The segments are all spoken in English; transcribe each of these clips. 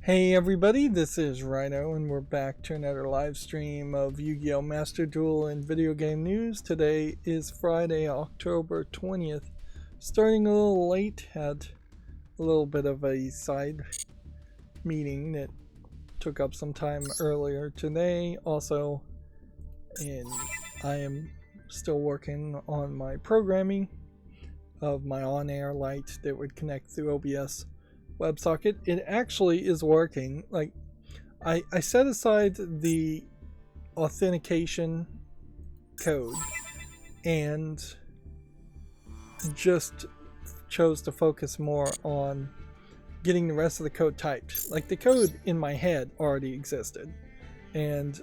Hey everybody, this is Rydo, and we're back to another live stream of Yu-Gi-Oh! Master Duel and video game news. Today is Friday, October 20th. Starting a little late, had a little bit of a side meeting that took up some time earlier today. Also, I am still working on my programming of my on-air light that would connect through OBS WebSocket. It actually is working. Like, I set aside the authentication code and just chose to focus more on getting the rest of the code typed. Like, the code in my head already existed, and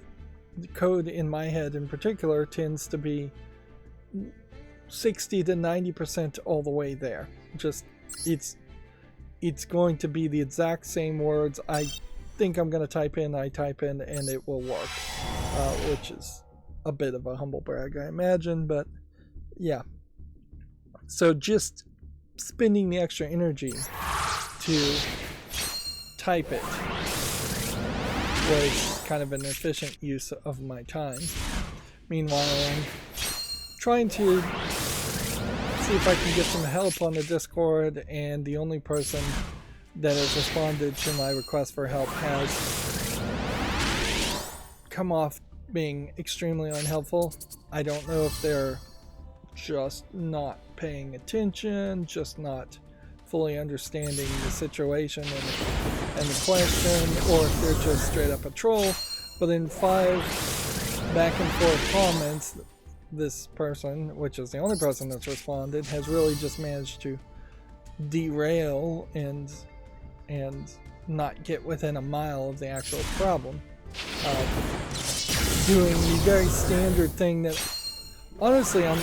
the code in my head in particular tends to be 60 to 90% all the way there. Just it's going to be the exact same words I think I'm going to type in, I type in, and it will work, which is a bit of a humble brag, I imagine, but yeah. So just spending the extra energy to type it was kind of an efficient use of my time. Meanwhile, I'm trying to see if I can get some help on the Discord, and the only person that has responded to my request for help has come off being extremely unhelpful. I don't know if they're just not paying attention, just not fully understanding the situation and the question, or if they're just straight up a troll. But in 5 back and forth comments, this person, which is the only person that's responded, has really just managed to derail and not get within a mile of the actual problem. Doing the very standard thing that, honestly, I'm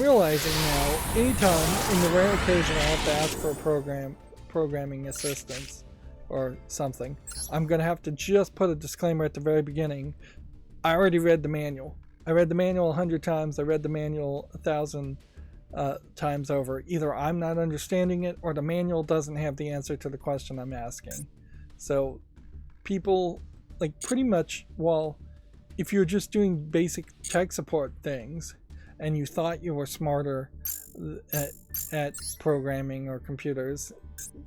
realizing now, anytime, in the rare occasion I have to ask for a programming assistance or something, I'm going to have to just put a disclaimer at the very beginning. I already read the manual. I read the manual 100 times. I read the manual 1,000 times over. Either I'm not understanding it, or the manual doesn't have the answer to the question I'm asking. So people, like, pretty much, well, if you're just doing basic tech support things and you thought you were smarter at programming or computers,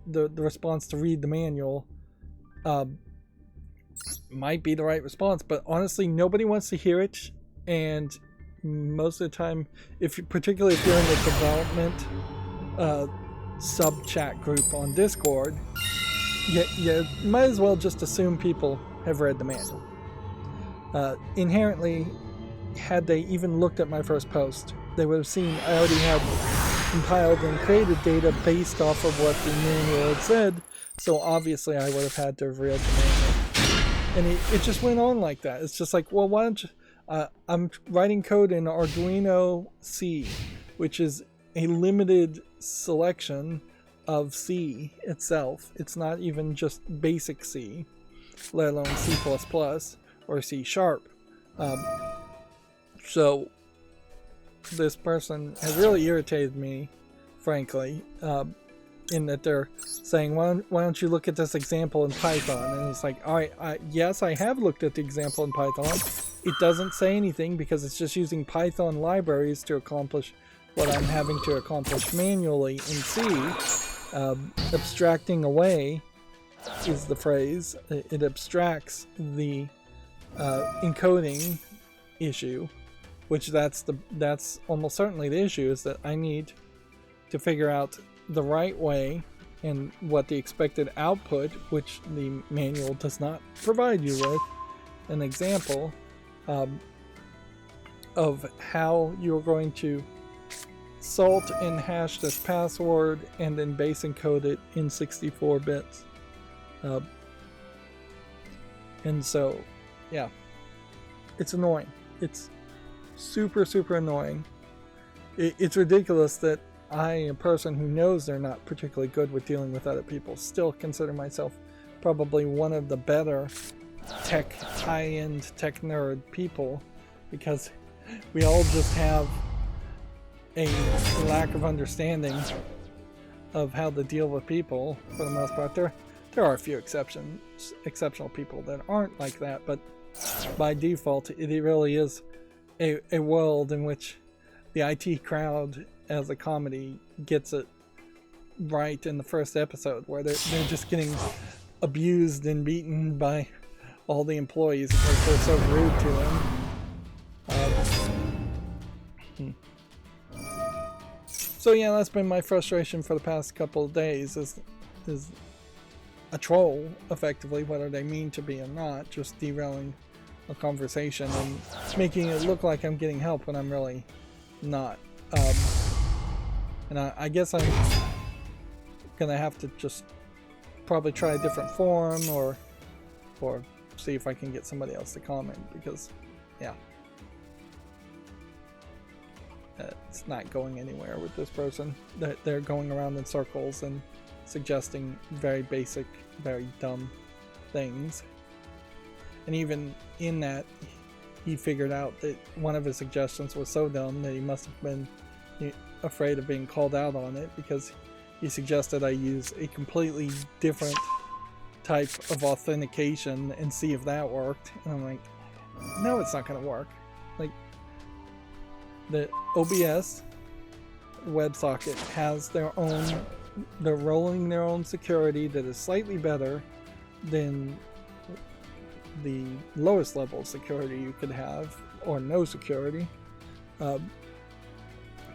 the response to read the manual might be the right response. But honestly, nobody wants to hear it. And most of the time, particularly if you're in the development sub chat group on Discord, you might as well just assume people have read the manual. Inherently, had they even looked at my first post, they would have seen I already had compiled and created data based off of what the manual had said. So obviously, I would have had to have read the manual. And it just went on like that. It's just like, well, why don't you... I'm writing code in Arduino C, which is a limited selection of C itself. It's not even just basic C, let alone C++ or C#. So this person has really irritated me, frankly, in that they're saying, why don't you look at this example in Python? And it's like, all right, yes, I have looked at the example in Python. It doesn't say anything because it's just using Python libraries to accomplish what I'm having to accomplish manually in C. Abstracting away is the phrase. It abstracts the encoding issue, which that's almost certainly the issue, is that I need to figure out the right way and what the expected output, which the manual does not provide you with an example of how you're going to salt and hash this password and then base encode it in 64 bits. And so, yeah, it's annoying. It's super, super annoying. It's ridiculous that I, a person who knows they're not particularly good with dealing with other people, still consider myself probably one of the better high-end tech nerd people, because we all just have a lack of understanding of how to deal with people for the most part. There are a few exceptional people that aren't like that, but by default, it really is a world in which the IT crowd as a comedy gets it right in the first episode, where they're just getting abused and beaten by all the employees because they're so rude to them. So yeah, that's been my frustration for the past couple of days, is a troll, effectively, whether they mean to be or not, just derailing a conversation and making it look like I'm getting help when I'm really not. And I guess I'm gonna have to just probably try a different forum or see if I can get somebody else to comment, because yeah, it's not going anywhere with this person. They're going around in circles and suggesting very basic, very dumb things. And even in that, he figured out that one of his suggestions was so dumb that he must have been afraid of being called out on it, because he suggested I use a completely different type of authentication and see if that worked. And I'm like, no, it's not going to work. Like, the OBS WebSocket has their own, they're rolling their own security that is slightly better than the lowest level of security you could have, or no security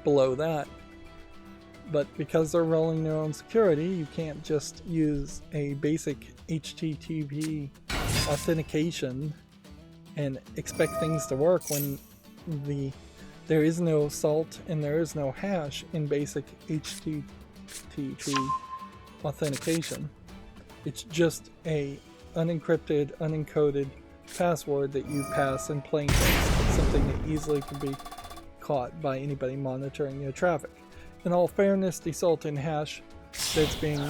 below that. But because they're rolling their own security, you can't just use a basic HTTP authentication and expect things to work when there is no salt and there is no hash in basic HTTP authentication. It's just a unencrypted, unencoded password that you pass in plain text. It's something that easily can be caught by anybody monitoring your traffic. In all fairness, the salt and hash that's being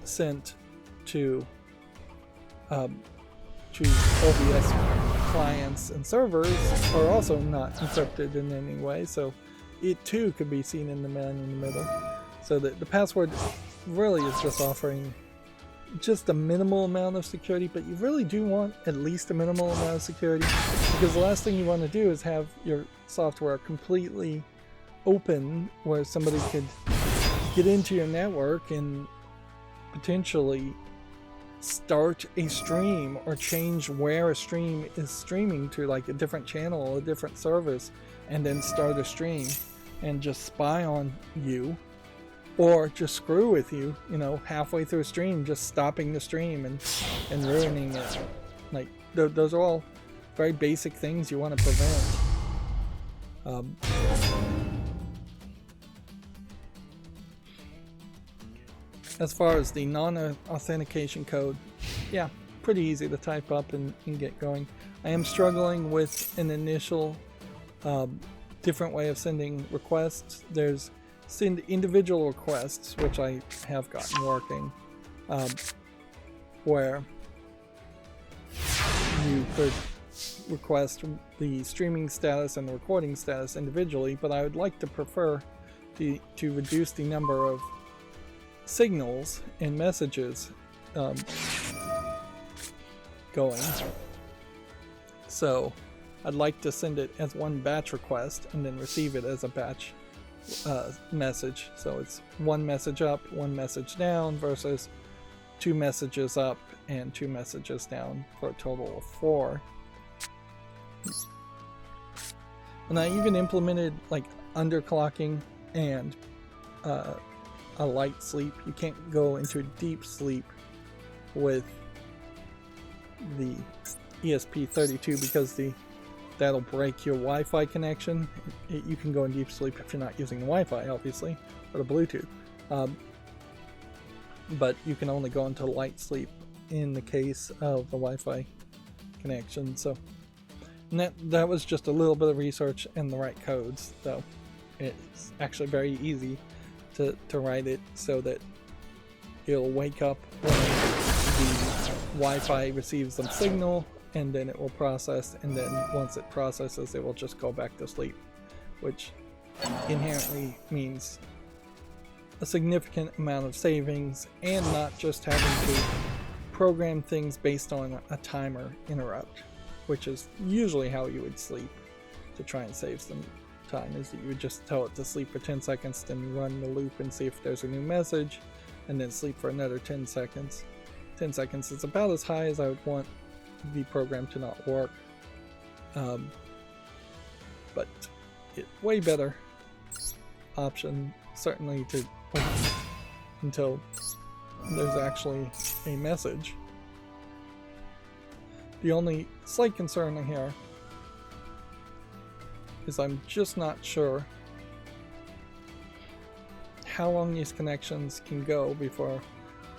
sent to OBS clients and servers are also not encrypted in any way, so it too could be seen in the man in the middle. So the password really is just offering just a minimal amount of security, but you really do want at least a minimal amount of security, because the last thing you want to do is have your software completely open where somebody could get into your network and potentially start a stream or change where a stream is streaming to, like a different channel or a different service, and then start a stream and just spy on you, or just screw with you, you know, halfway through a stream, just stopping the stream and ruining it. Like, those are all very basic things you want to prevent. As far as the non-authentication code, yeah, pretty easy to type up and get going. I am struggling with an initial different way of sending requests. There's send individual requests, which I have gotten working, where you could request the streaming status and the recording status individually, but I would like to prefer to reduce the number of signals and messages going. So I'd like to send it as one batch request and then receive it as a batch message. So it's one message up, one message down, versus 2 messages up and 2 messages down, for a total of 4. And I even implemented like underclocking and a light sleep. You can't go into deep sleep with the ESP32 because that'll break your Wi-Fi connection. You can go in deep sleep if you're not using the Wi-Fi, obviously, or the Bluetooth. But you can only go into light sleep in the case of the Wi-Fi connection. So, and that was just a little bit of research and the right codes, though. It's actually very easy to write it so that it'll wake up when the Wi-Fi receives some signal, and then it will process, and then once it processes, it will just go back to sleep, which inherently means a significant amount of savings and not just having to program things based on a timer interrupt, which is usually how you would sleep to try and save some time, is that you would just tell it to sleep for 10 seconds, then run the loop and see if there's a new message, and then sleep for another 10 seconds. 10 seconds is about as high as I would want the program to not work. But it's way better option, certainly, to wait until there's actually a message. The only slight concern here is I'm just not sure how long these connections can go before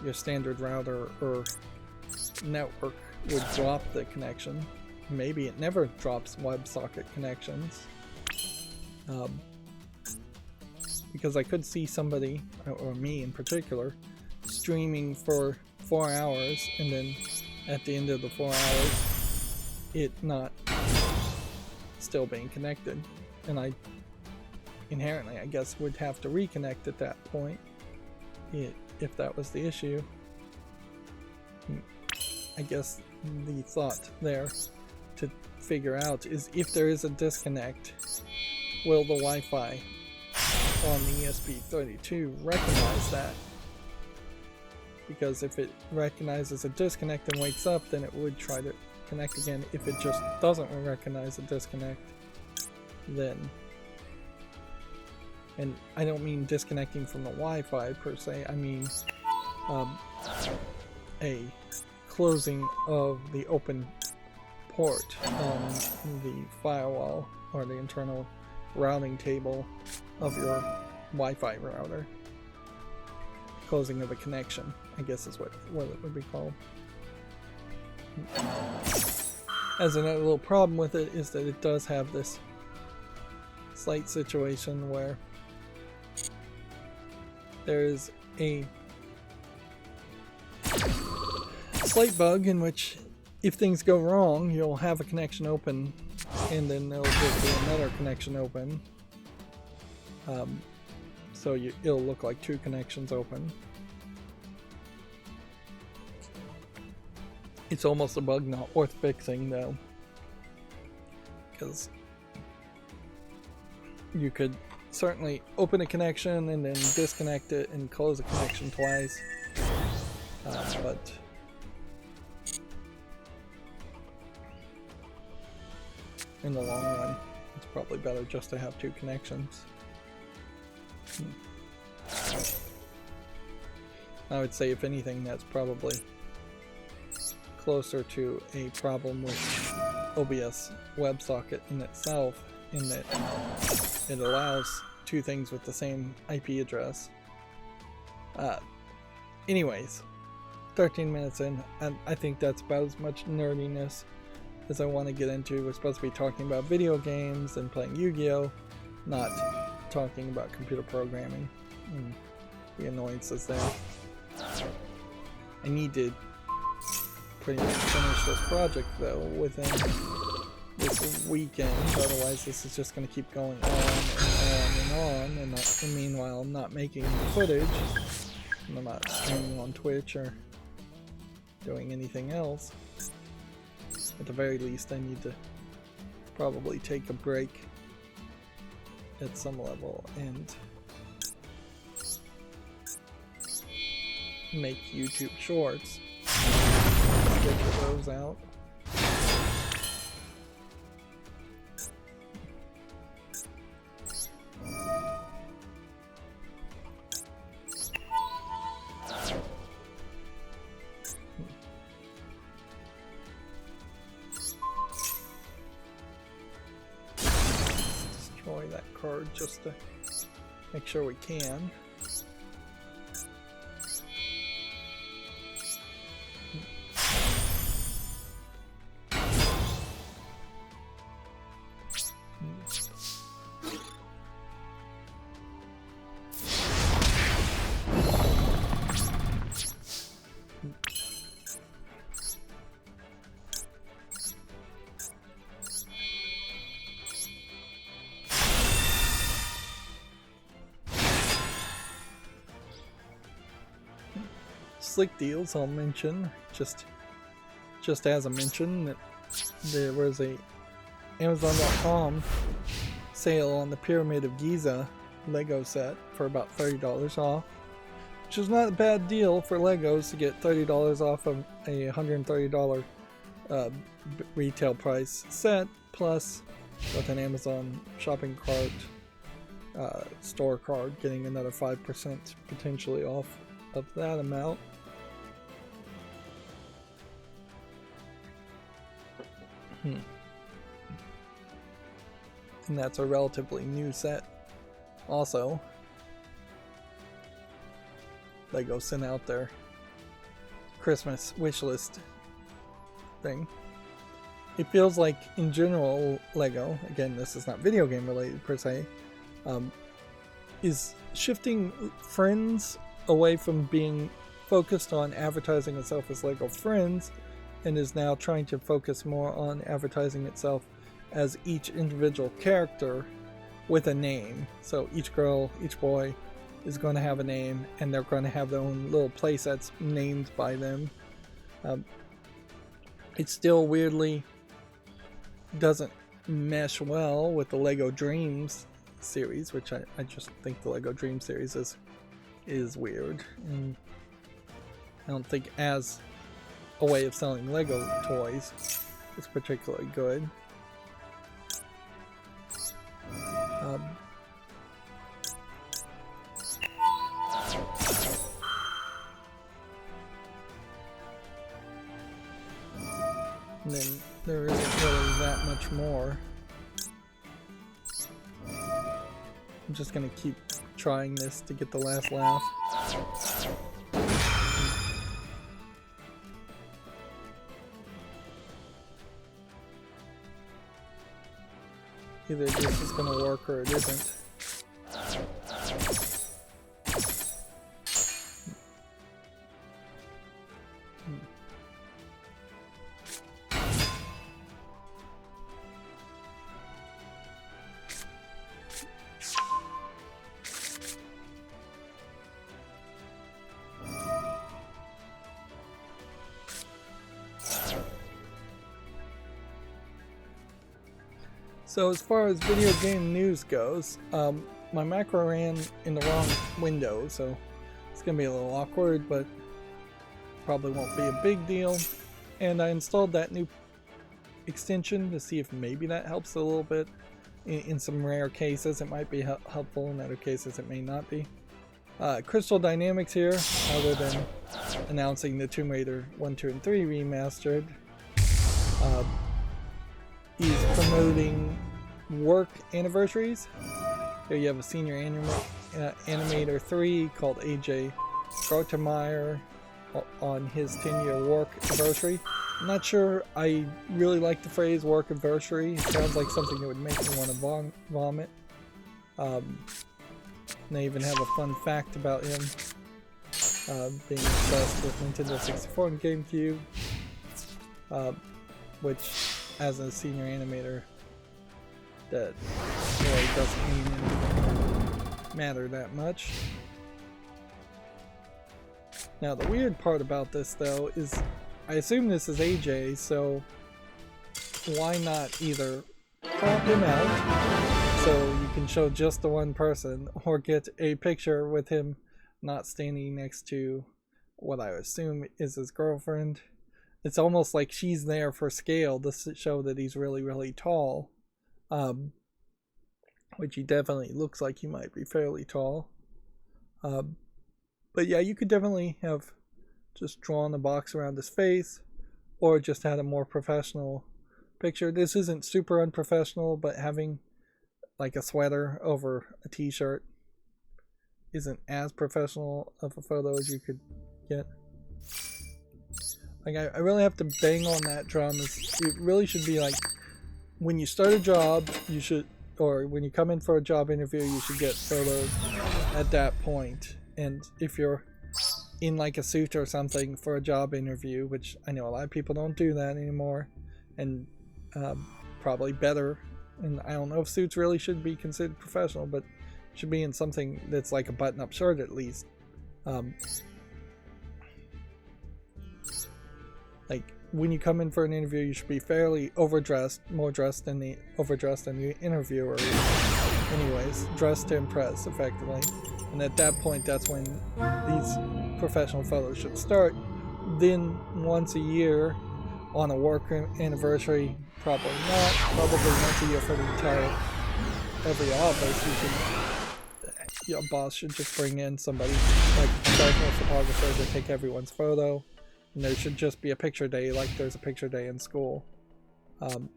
your standard router or network would drop the connection. Maybe it never drops WebSocket connections. Because I could see somebody, or me in particular, streaming for 4 hours and then at the end of the 4 hours it not still being connected, and I inherently, I guess, would have to reconnect at that point if that was the issue. I guess the thought there to figure out is, if there is a disconnect, will the Wi-Fi on the ESP32 recognize that? Because if it recognizes a disconnect and wakes up, then it would try to connect again. If it just doesn't recognize a disconnect, then, and I don't mean disconnecting from the Wi-Fi per se, I mean a closing of the open port on the firewall or the internal routing table of your Wi-Fi router. Closing of a connection, I guess, is what it would be called. As another little problem with it is that it does have this slight situation where there is a slight bug in which, if things go wrong, you'll have a connection open and then there'll just be another connection open. So it'll look like two connections open. It's almost a bug not worth fixing, though, because you could certainly open a connection and then disconnect it and close a connection twice, but in the long run, it's probably better just to have two connections. I would say, if anything, that's probably closer to a problem with OBS WebSocket in itself, in that it allows two things with the same IP address. Anyways, 13 minutes in, and I think that's about as much nerdiness as I want to get into. We're supposed to be talking about video games and playing Yu-Gi-Oh!, not talking about computer programming and the annoyances there. I need to pretty much finish this project, though, within this weekend, otherwise this is just going to keep going on and on, and meanwhile I'm not making any footage, and I'm not streaming on Twitch or doing anything else. At the very least, I need to probably take a break at some level and make YouTube shorts. Get those out. Destroy that card just to make sure we can. slick deals I'll mention, just as a mention, that there was a Amazon.com sale on the Pyramid of Giza Lego set for about $30 off, which is not a bad deal for Legos to get $30 off of a $130 retail price set, plus with an Amazon shopping cart store card getting another 5% potentially off of that amount. And that's a relatively new set. Also, Lego sent out their Christmas wish list thing. It feels like, in general, Lego, again, this is not video game related per se, is shifting Friends away from being focused on advertising itself as Lego Friends, and is now trying to focus more on advertising itself as each individual character with a name. So each girl, each boy is going to have a name, and they're going to have their own little playsets named by them. It still weirdly doesn't mesh well with the Lego Dreams series, which I just think the Lego Dreams series is weird, and I don't think as a way of selling Lego toys is particularly good. And then there isn't really that much more. I'm just gonna keep trying this to get the last laugh. Either this is gonna work or it isn't. So as far as video game news goes, my macro ran in the wrong window, so it's going to be a little awkward, but probably won't be a big deal. And I installed that new extension to see if maybe that helps a little bit. In some rare cases it might be helpful, in other cases it may not be. Crystal Dynamics here, other than announcing the Tomb Raider 1, 2, and 3 remastered, is promoting work anniversaries. Here you have a senior animator 3 called AJ Grotemeyer on his 10-year work anniversary. I'm not sure I really like the phrase work anniversary. It sounds like something that would make me want to vomit. They even have a fun fact about him being obsessed with Nintendo 64 and GameCube, which, as a senior animator, that really doesn't even matter that much. Now the weird part about this though is I assume this is AJ, so why not either crop him out so you can show just the one person, or get a picture with him not standing next to what I assume is his girlfriend. It's almost like she's there for scale to show that he's really, really tall. Which he definitely looks like he might be fairly tall. But yeah, you could definitely have just drawn a box around his face, or just had a more professional picture. This isn't super unprofessional, but having like a sweater over a t-shirt isn't as professional of a photo as you could get. Like, I really have to bang on that drum. It really should be like, when you start a job, you should, or when you come in for a job interview, you should get photos at that point. And if you're in like a suit or something for a job interview, which I know a lot of people don't do that anymore, and probably better, and I don't know if suits really should be considered professional, but should be in something that's like a button-up shirt at least. like when you come in for an interview, you should be fairly overdressed, more dressed than the overdressed than the interviewer is. Anyways, dressed to impress, effectively. And at that point, that's when these professional photos should start. Then once a year, on a work anniversary, probably not. Probably once a year for the entire every office. Your boss should just bring in somebody like a professional photographer to take everyone's photo. And there should just be a picture day, like there's a picture day in school. And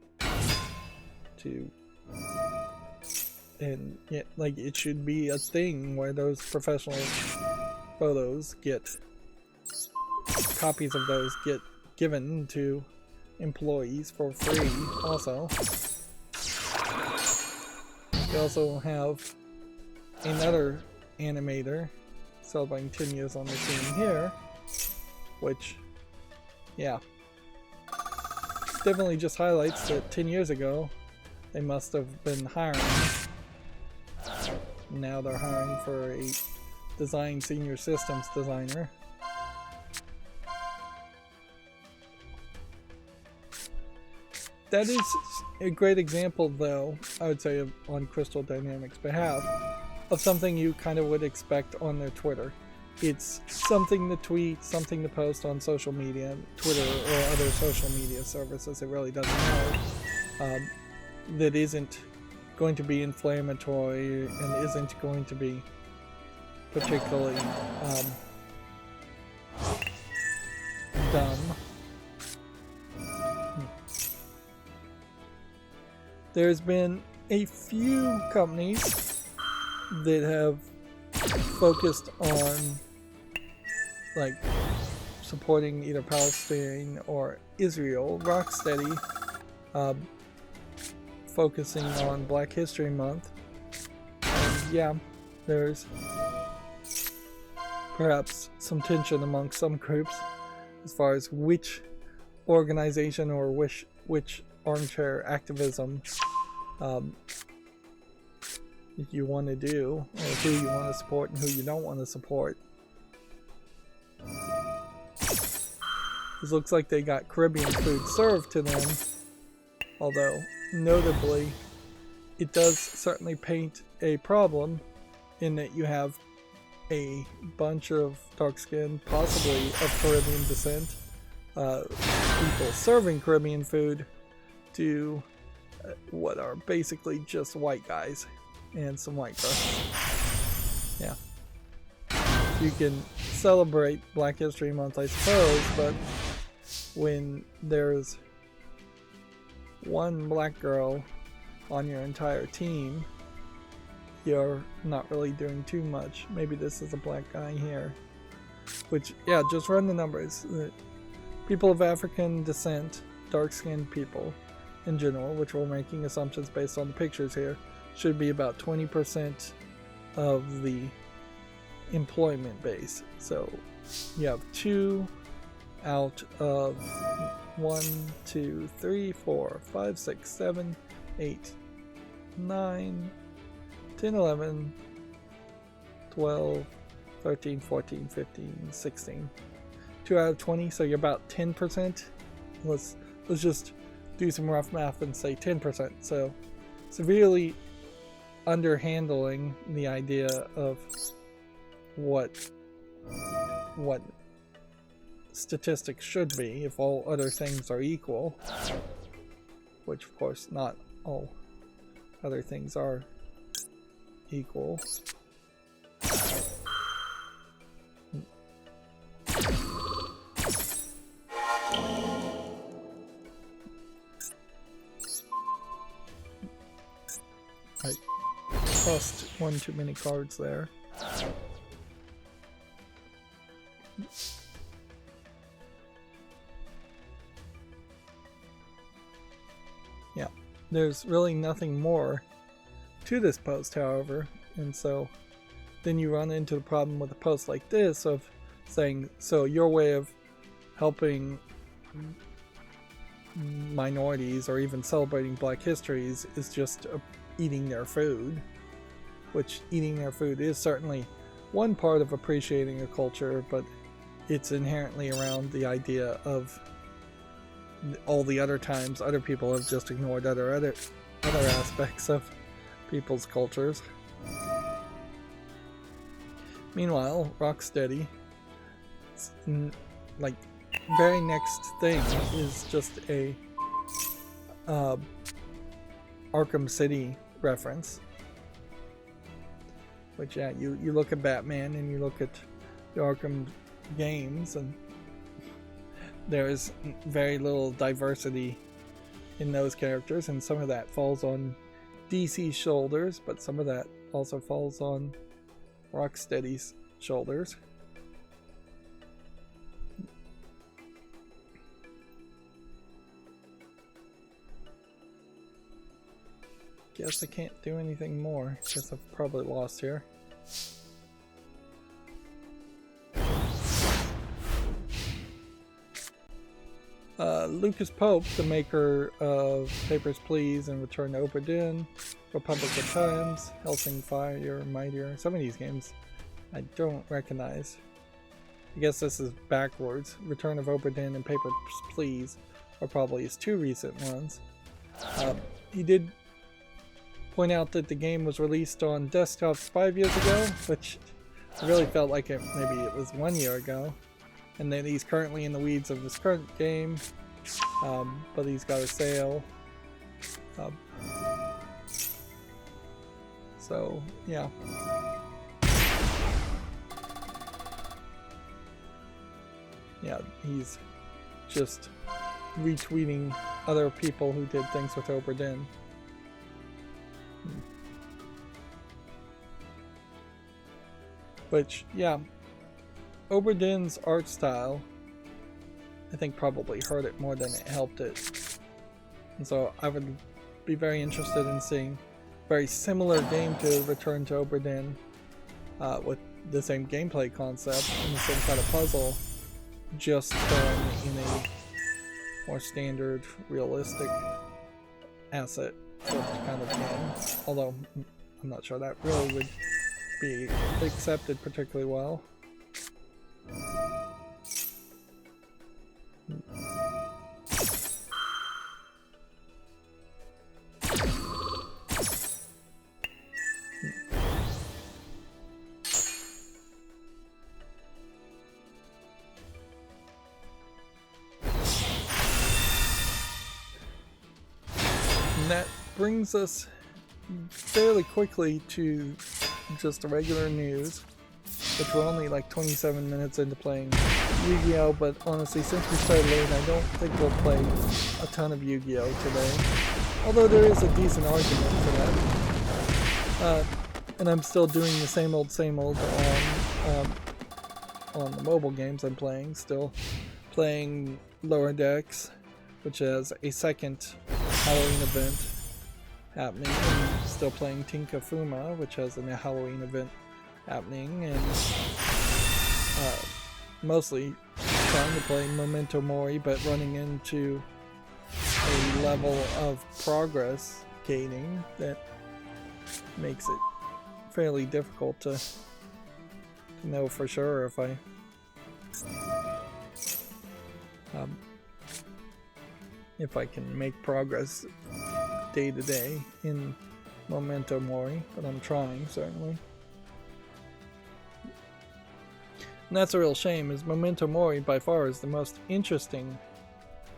yeah, like it should be a thing where those professional photos get, copies of those get given to employees for free also. We also have another animator celebrating 10 years on the team here, which, yeah, definitely just highlights that 10 years ago they must have been hiring. Now they're hiring for a design senior systems designer. That is a great example, though, I would say, on Crystal Dynamics' behalf, of something you kind of would expect on their Twitter. It's something to tweet, something to post on social media, Twitter or other social media services, it really doesn't matter, that isn't going to be inflammatory and isn't going to be particularly dumb. There's been a few companies that have focused on like supporting either Palestine or Israel. Rocksteady focusing on Black History Month. And yeah, there's perhaps some tension among some groups as far as which organization or which armchair activism you want to do, or who you want to support and who you don't want to support. It looks like they got Caribbean food served to them, although notably it does certainly paint a problem in that you have a bunch of dark-skinned, possibly of Caribbean descent, people serving Caribbean food to what are basically just white guys and some white girls. Yeah. You can celebrate Black History Month, I suppose, but when there's one black girl on your entire team, you're not really doing too much. Maybe this is a black guy here. Which, yeah, just run the numbers. People of African descent, dark-skinned people in general, which we're making assumptions based on the pictures here, should be about 20% of the employment base. So you have 2 out of 1, 2, 3, 4, 5, 6, 7, 8, 9, 10, 11, 12, 13, 14, 15, 16. 2 out of 20, so you're about 10%. Let's just do some rough math and say 10%. So severely underhandling the idea of what statistics should be if all other things are equal, which of course not all other things are equal. I tossed one too many cards there. Yeah, there's really nothing more to this post, however, and so then you run into the problem with a post like this of saying, so your way of helping minorities or even celebrating Black histories is just eating their food, which eating their food is certainly one part of appreciating a culture, but it's inherently around the idea of all the other times other people have just ignored other aspects of people's cultures. Meanwhile, Rocksteady, like, very next thing is just a Arkham City reference. Which, yeah, you look at Batman and you look at the Arkham games, and there's very little diversity in those characters, and some of that falls on DC's shoulders, but some of that also falls on Rocksteady's shoulders. Guess I can't do anything more. Guess I've probably lost here. Lucas Pope, the maker of Papers, Please and Return to Obra Dinn, Republic of Times, Helsing Fire, Mightier, some of these games I don't recognize. I guess this is backwards. Return of Obra Dinn and Papers, Please are probably his two recent ones. He did point out that the game was released on desktops 5 years ago, which I really felt like maybe it was 1 year ago. And then he's currently in the weeds of this current game, but he's got a sale. So, yeah. Yeah, he's just retweeting other people who did things with Obra Dinn. Which, yeah, Obra Dinn's art style, I think, probably hurt it more than it helped it. And so I would be very interested in seeing a very similar game to Return to Obra Dinn, with the same gameplay concept and the same kind of puzzle, just done in a more standard, realistic asset sort of kind of game. Although I'm not sure that really would be accepted particularly well. And that brings us fairly quickly to just the regular news, which we're only like 27 minutes into playing Yu-Gi-Oh! But honestly, since we started late, I don't think we'll play a ton of Yu-Gi-Oh! Today. Although there is a decent argument for that. And I'm still doing the same old on the mobile games I'm playing. Still playing Lower Decks, which has a second Halloween event happening, and still playing Tinka Fuma, which has a Halloween event happening, and mostly trying to play Memento Mori, but running into a level of progress gating that makes it fairly difficult to know for sure if I can make progress day to day in Memento Mori, but I'm trying, certainly. And that's a real shame, as Memento Mori by far is the most interesting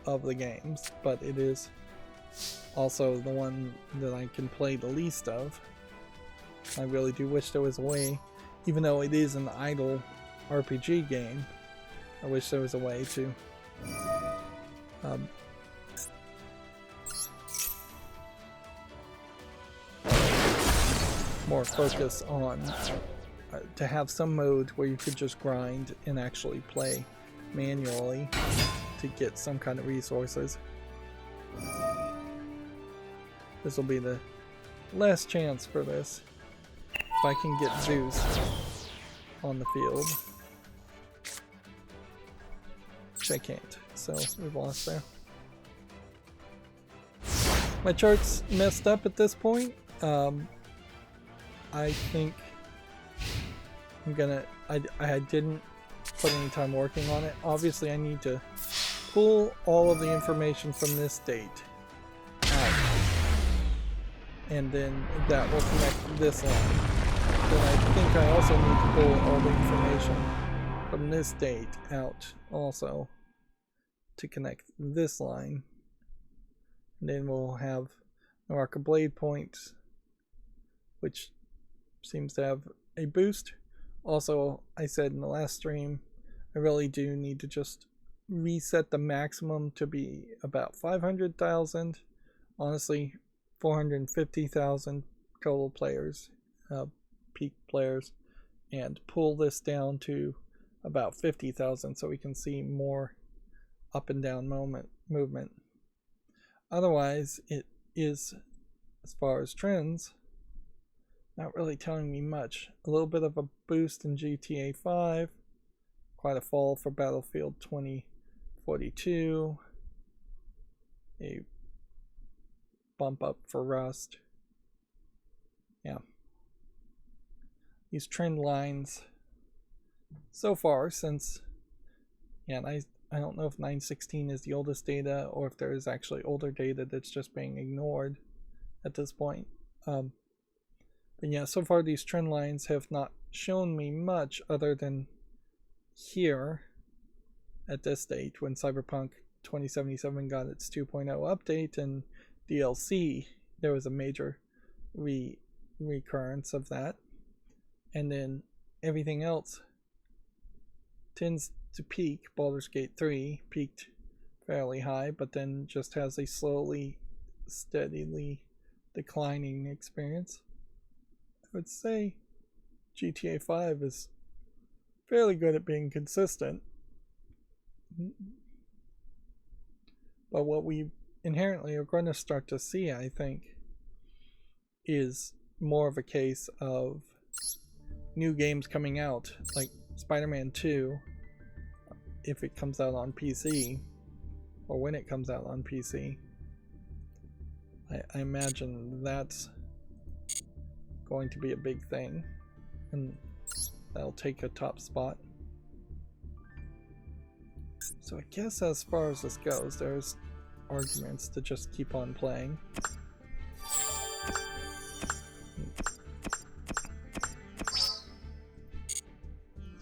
of the games, but it is also the one that I can play the least of. I really do wish there was a way, even though it is an idle RPG game, I wish there was a way to more focus on to have some mode where you could just grind and actually play manually to get some kind of resources. This will be the last chance for this. If I can get Zeus on the field, which I can't, so we've lost there. My chart's messed up at this point. I think I didn't put any time working on it. Obviously I need to pull all of the information from this date out, and then that will connect this line. Then I think I also need to pull all the information from this date out also to connect this line. And then we'll have mark a blade point, which seems to have a boost. Also, I said in the last stream, I really do need to just reset the maximum to be about 500,000. Honestly, 450,000 total players, peak players, and pull this down to about 50,000 so we can see more up and down movement. Otherwise, it is, as far as trends, not really telling me much. A little bit of a boost in GTA 5, quite a fall for Battlefield 2042, a bump up for Rust. Yeah. These trend lines so far since, yeah, and I don't know if 9.16 is the oldest data or if there is actually older data that's just being ignored at this point. But yeah, so far these trend lines have not shown me much other than here at this date when Cyberpunk 2077 got its 2.0 update and DLC. There was a major recurrence of that. And then everything else tends to peak. Baldur's Gate 3 peaked fairly high, but then just has a slowly, steadily declining experience. I would say GTA 5 is fairly good at being consistent. But what we inherently are going to start to see, I think, is more of a case of new games coming out, like Spider-Man 2, if it comes out on PC, or when it comes out on PC. I imagine that's going to be a big thing, and that'll take a top spot. So I guess as far as this goes, there's arguments to just keep on playing.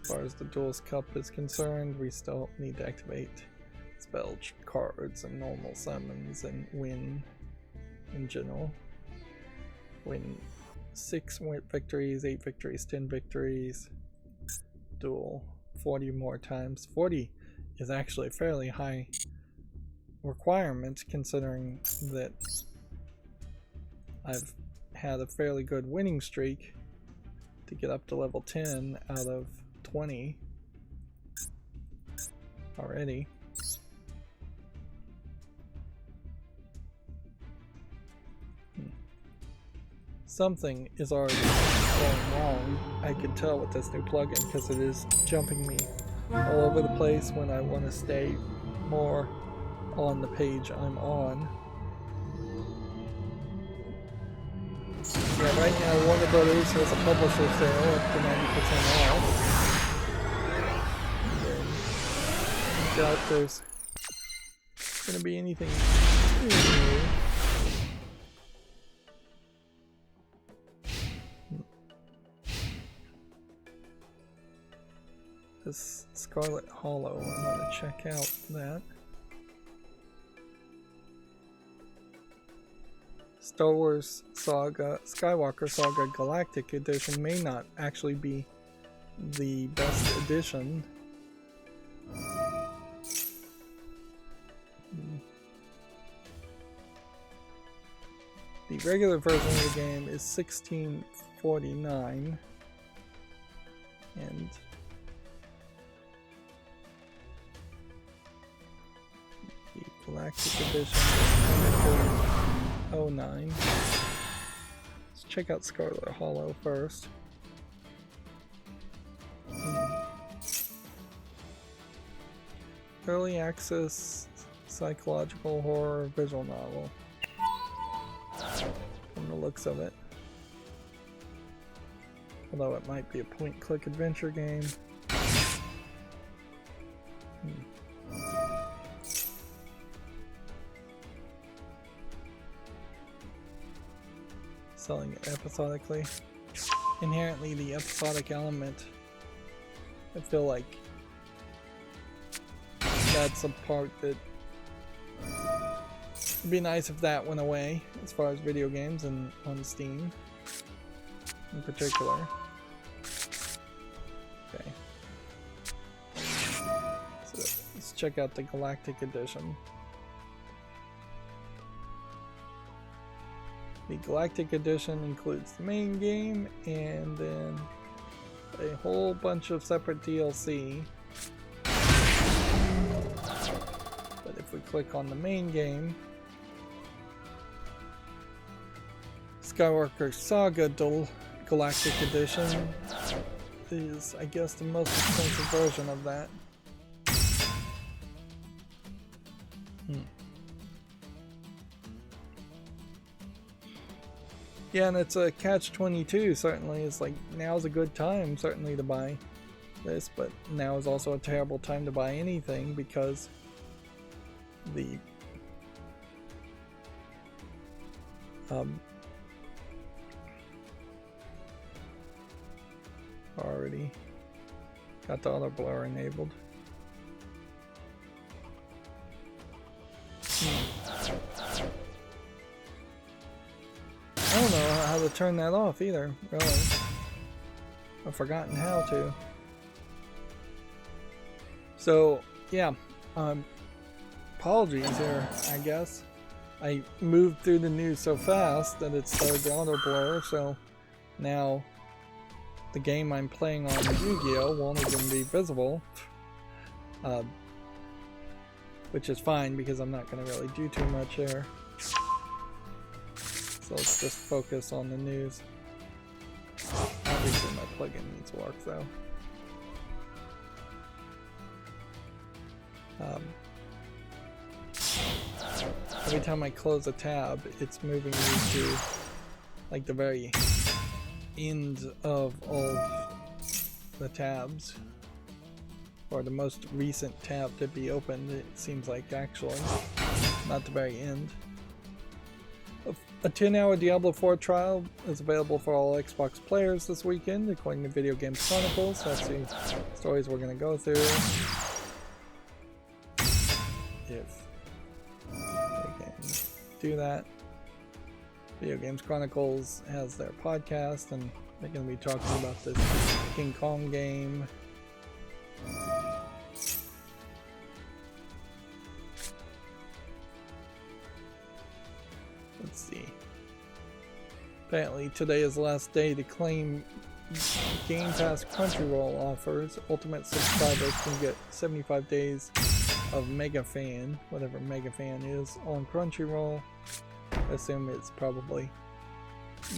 As far as the Duels Cup is concerned, we still need to activate spell cards and normal summons and win in general. Win 6 victories, 8 victories, 10 victories. Duel 40 more times. 40 is actually a fairly high requirement considering that I've had a fairly good winning streak to get up to level 10 out of 20 already. Something is already going wrong. I can tell with this new plugin because it is jumping me all over the place when I want to stay more on the page I'm on. Yeah, right now Warner Brothers has a publisher sale up to 90% off. I doubt there's going to be anything too new. This Scarlet Hollow, I'm going to check out that. Star Wars Saga, Skywalker Saga Galactic Edition may not actually be the best edition. The regular version of the game is $16.49, and the Galactic Edition is $109. Let's check out Scarlet Hollow first. Early access psychological horror visual novel. From the looks of it. Although it might be a point-click adventure game. selling it episodically. Inherently, the episodic element, I feel like that's a part that would be nice if that went away as far as video games and on Steam in particular. Okay. So let's check out the Galactic Edition. The Galactic Edition includes the main game and then a whole bunch of separate DLC. But if we click on the main game, Skywalker Saga Galactic Edition is, I guess, the most expensive version of that. Yeah, and it's a catch-22, certainly. It's like, now's a good time, certainly, to buy this, but now is also a terrible time to buy anything because the already got the auto blur enabled. I don't know how to turn that off either, really. I've forgotten how to. So, yeah, apologies here, I guess. I moved through the news so fast that it started the auto blur, so now the game I'm playing on Yu-Gi-Oh! Won't even be visible. Which is fine because I'm not going to really do too much here. So let's just focus on the news. Obviously my plugin needs work though. Every time I close a tab, it's moving me to like the very end of all the tabs, or the most recent tab to be opened, it seems like, actually, not the very end. A 10-hour Diablo 4 trial is available for all Xbox players this weekend, according to Video Games Chronicles. That's the stories we're going to go through. If they can do that. Video Games Chronicles has their podcast, and they're going to be talking about this King Kong game. Let's see. Apparently today is the last day to claim Game Pass Crunchyroll offers. Ultimate subscribers can get 75 days of Mega Fan, whatever Mega Fan is, on Crunchyroll. I assume it's probably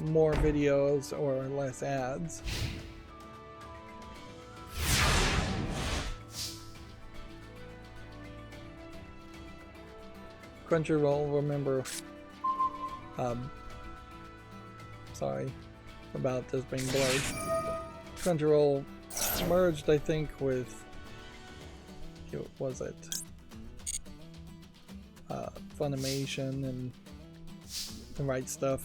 more videos or less ads. Crunchyroll, remember, sorry about this being blurred. Crunchyroll merged, I think, with, what was it? Funimation, and The Right Stuff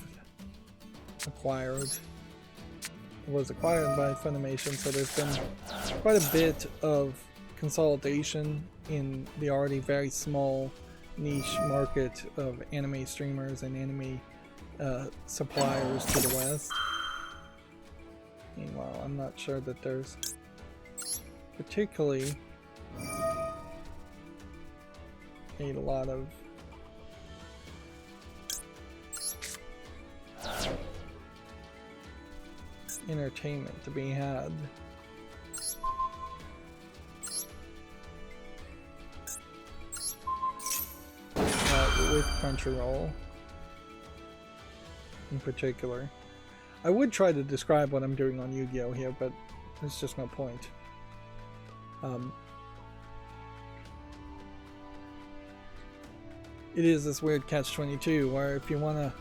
acquired. It was acquired by Funimation, so there's been quite a bit of consolidation in the already very small niche market of anime streamers and anime suppliers to the West. Meanwhile, I'm not sure that there's particularly a lot of entertainment to be had. With Crunchyroll in particular. I would try to describe what I'm doing on Yu-Gi-Oh! Here, but there's just no point. It is this weird catch-22 where if you want to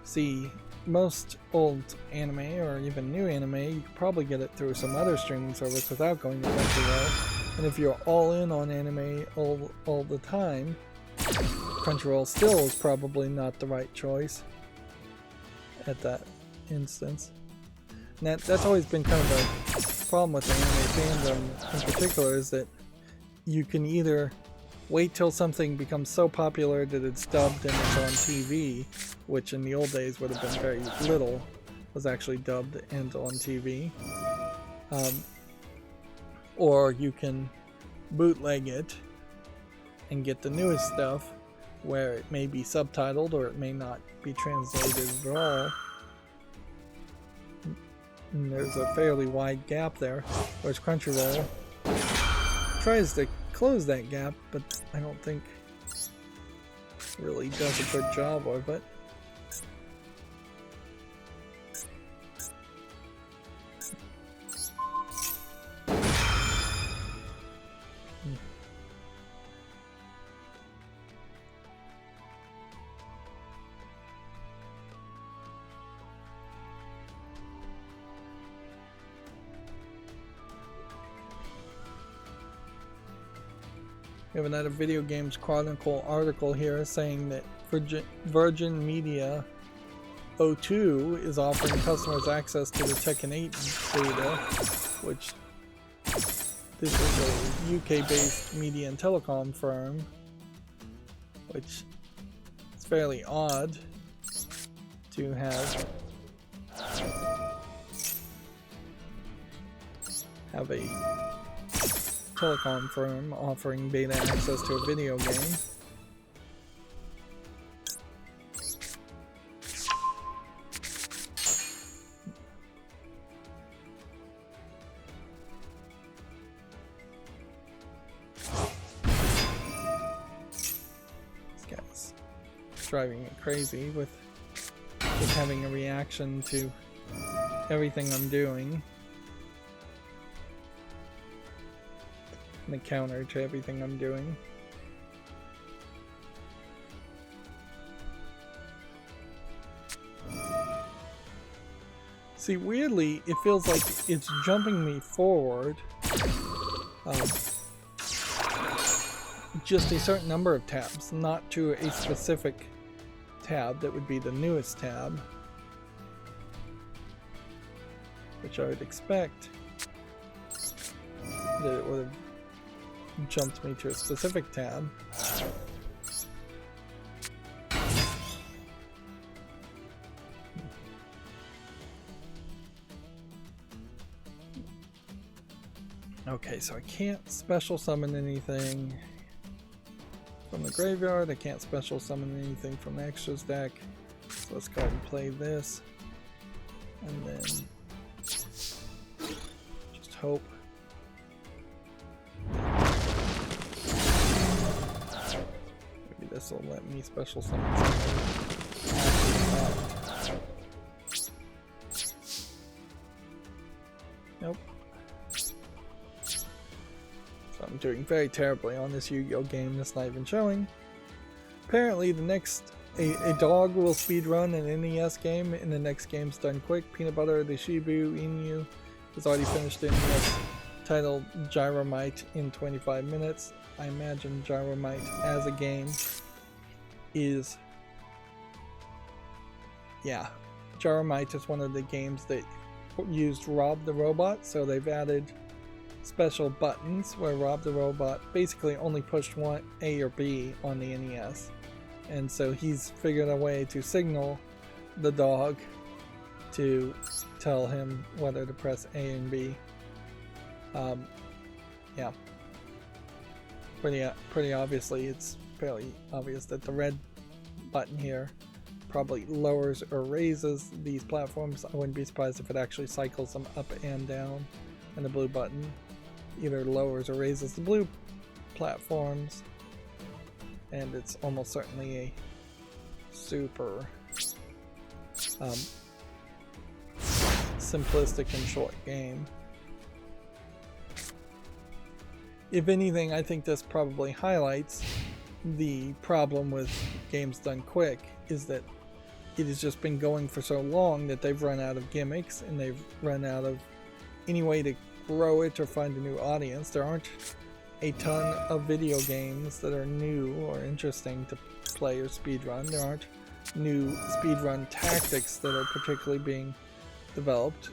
see most old anime or even new anime, you could probably get it through some other streaming service without going to Crunchyroll. And if you're all in on anime all the time, Crunchyroll still is probably not the right choice at that instance. And that's always been kind of a problem with the anime fandom in particular, is that you can either wait till something becomes so popular that it's dubbed and it's on TV, which in the old days would have been very little, was actually dubbed and on TV. Or you can bootleg it and get the newest stuff where it may be subtitled or it may not be translated at all. And there's a fairly wide gap there, whereas Crunchyroll tries to close that gap, but I don't think really does a good job of it. We have another Video Games Chronicle article here saying that Virgin Media O2 is offering customers access to the Tekken 8 beta, which this is a UK-based media and telecom firm, which is fairly odd to have a telecom firm offering beta access to a video game. This guy's driving me crazy with just having a reaction to everything I'm doing. The counter to everything I'm doing. See, weirdly, it feels like it's jumping me forward just a certain number of tabs, not to a specific tab that would be the newest tab, which I would expect that it would have jumped me to a specific tab. Okay, so I can't special summon anything from the graveyard. I can't special summon anything from the extras deck. So let's go ahead and play this. And then just hope. This will let me special summon something. Nope. So I'm doing very terribly on this Yu-Gi-Oh game that's not even showing. Apparently the next a dog will speedrun an NES game and the next game's done quick. Peanut Butter the Shibu Inu has already finished the NES titled Gyromite in 25 minutes. I imagine Gyromite as a game is, yeah, Gyromite is one of the games that used Rob the Robot, so they've added special buttons where Rob the Robot basically only pushed one A or B on the NES, and so he's figured a way to signal the dog to tell him whether to press A and B. Yeah. Pretty obviously, it's fairly obvious that the red button here probably lowers or raises these platforms. I wouldn't be surprised if it actually cycles them up and down, and the blue button either lowers or raises the blue platforms, and it's almost certainly a super simplistic and short game. If anything, I think this probably highlights the problem with games done quick, is that it has just been going for so long that they've run out of gimmicks and they've run out of any way to grow it or find a new audience. There aren't a ton of video games that are new or interesting to play or speedrun. There aren't new speedrun tactics that are particularly being developed,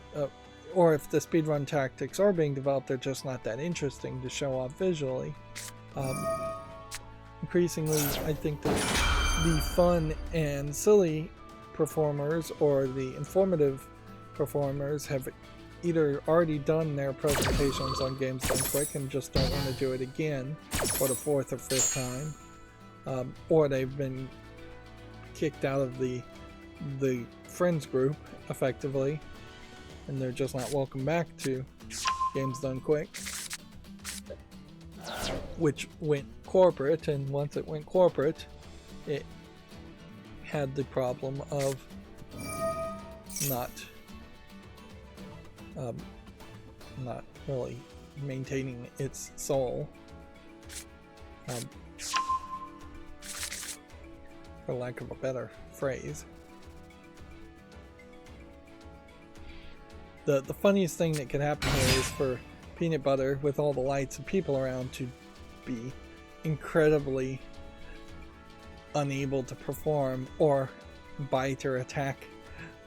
or if the speedrun tactics are being developed, they're just not that interesting to show off visually. Increasingly, I think that the fun and silly performers or the informative performers have either already done their presentations on Games Done Quick and just don't want to do it again for the 4th or 5th time, or they've been kicked out of the friends group effectively, and they're just not welcome back to Games Done Quick, which went corporate, and once it went corporate, it had the problem of not really maintaining its soul, for lack of a better phrase. The funniest thing that could happen here is for Peanut Butter, with all the lights and people around, to be incredibly unable to perform or bite or attack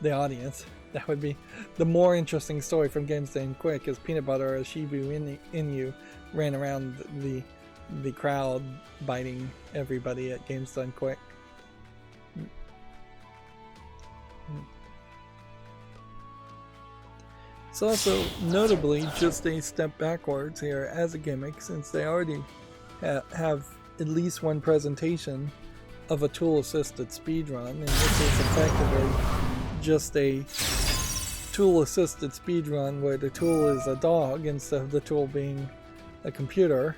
the audience. That would be the more interesting story from Games Done Quick, as Peanut Butter as Shibu Inu ran around the crowd biting everybody at Games Done Quick. It's also notably just a step backwards here as a gimmick, since they already have at least one presentation of a tool-assisted speedrun, and this is effectively just a tool-assisted speedrun where the tool is a dog instead of the tool being a computer.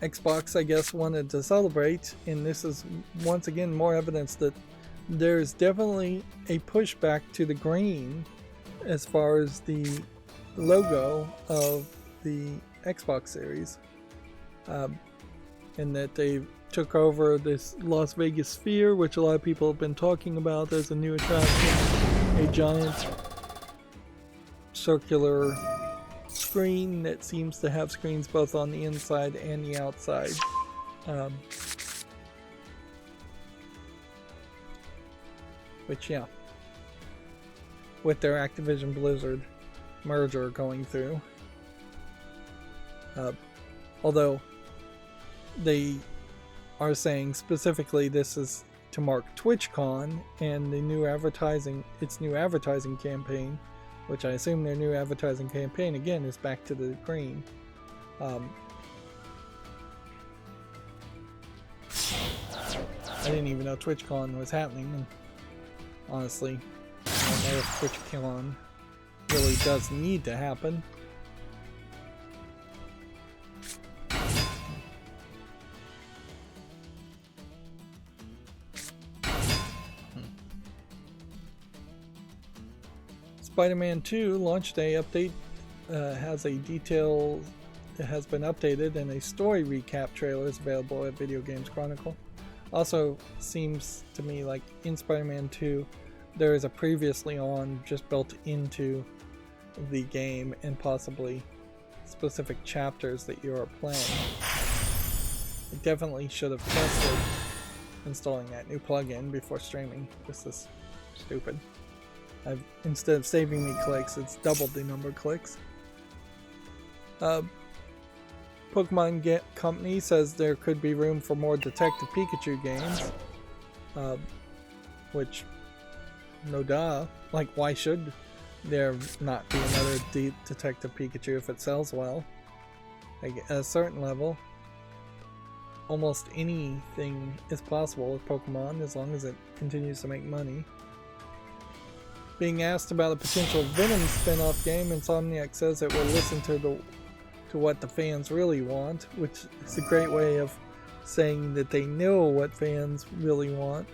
Xbox, I guess, wanted to celebrate, and this is once again more evidence that there's definitely a pushback to the green as far as the logo of the Xbox Series, and that they took over this Las Vegas Sphere, which a lot of people have been talking about as a new attraction, a giant circular screen that seems to have screens both on the inside and the outside. Which, yeah, with their Activision Blizzard merger going through, although they are saying specifically this is to mark TwitchCon and the new advertising campaign, which I assume their new advertising campaign again is back to the green. I didn't even know TwitchCon was happening, and honestly, I don't know if TwitchCon really does need to happen. Spider-Man 2 launch day update has a detail that has been updated, and a story recap trailer is available at Video Games Chronicle. Also, seems to me like in Spider-Man 2 there is a previously on just built into the game, and possibly specific chapters that you are playing. I definitely should have tested installing that new plugin before streaming. This is stupid. Instead of saving me clicks, it's doubled the number of clicks. Pokemon Company says there could be room for more Detective Pikachu games, which, no duh. Like, why should there not be another Detective Pikachu if it sells well? Like, at a certain level, almost anything is possible with Pokemon as long as it continues to make money. Being asked about a potential Venom spin-off game, Insomniac says it will listen to what the fans really want, which is a great way of saying that they know what fans really want.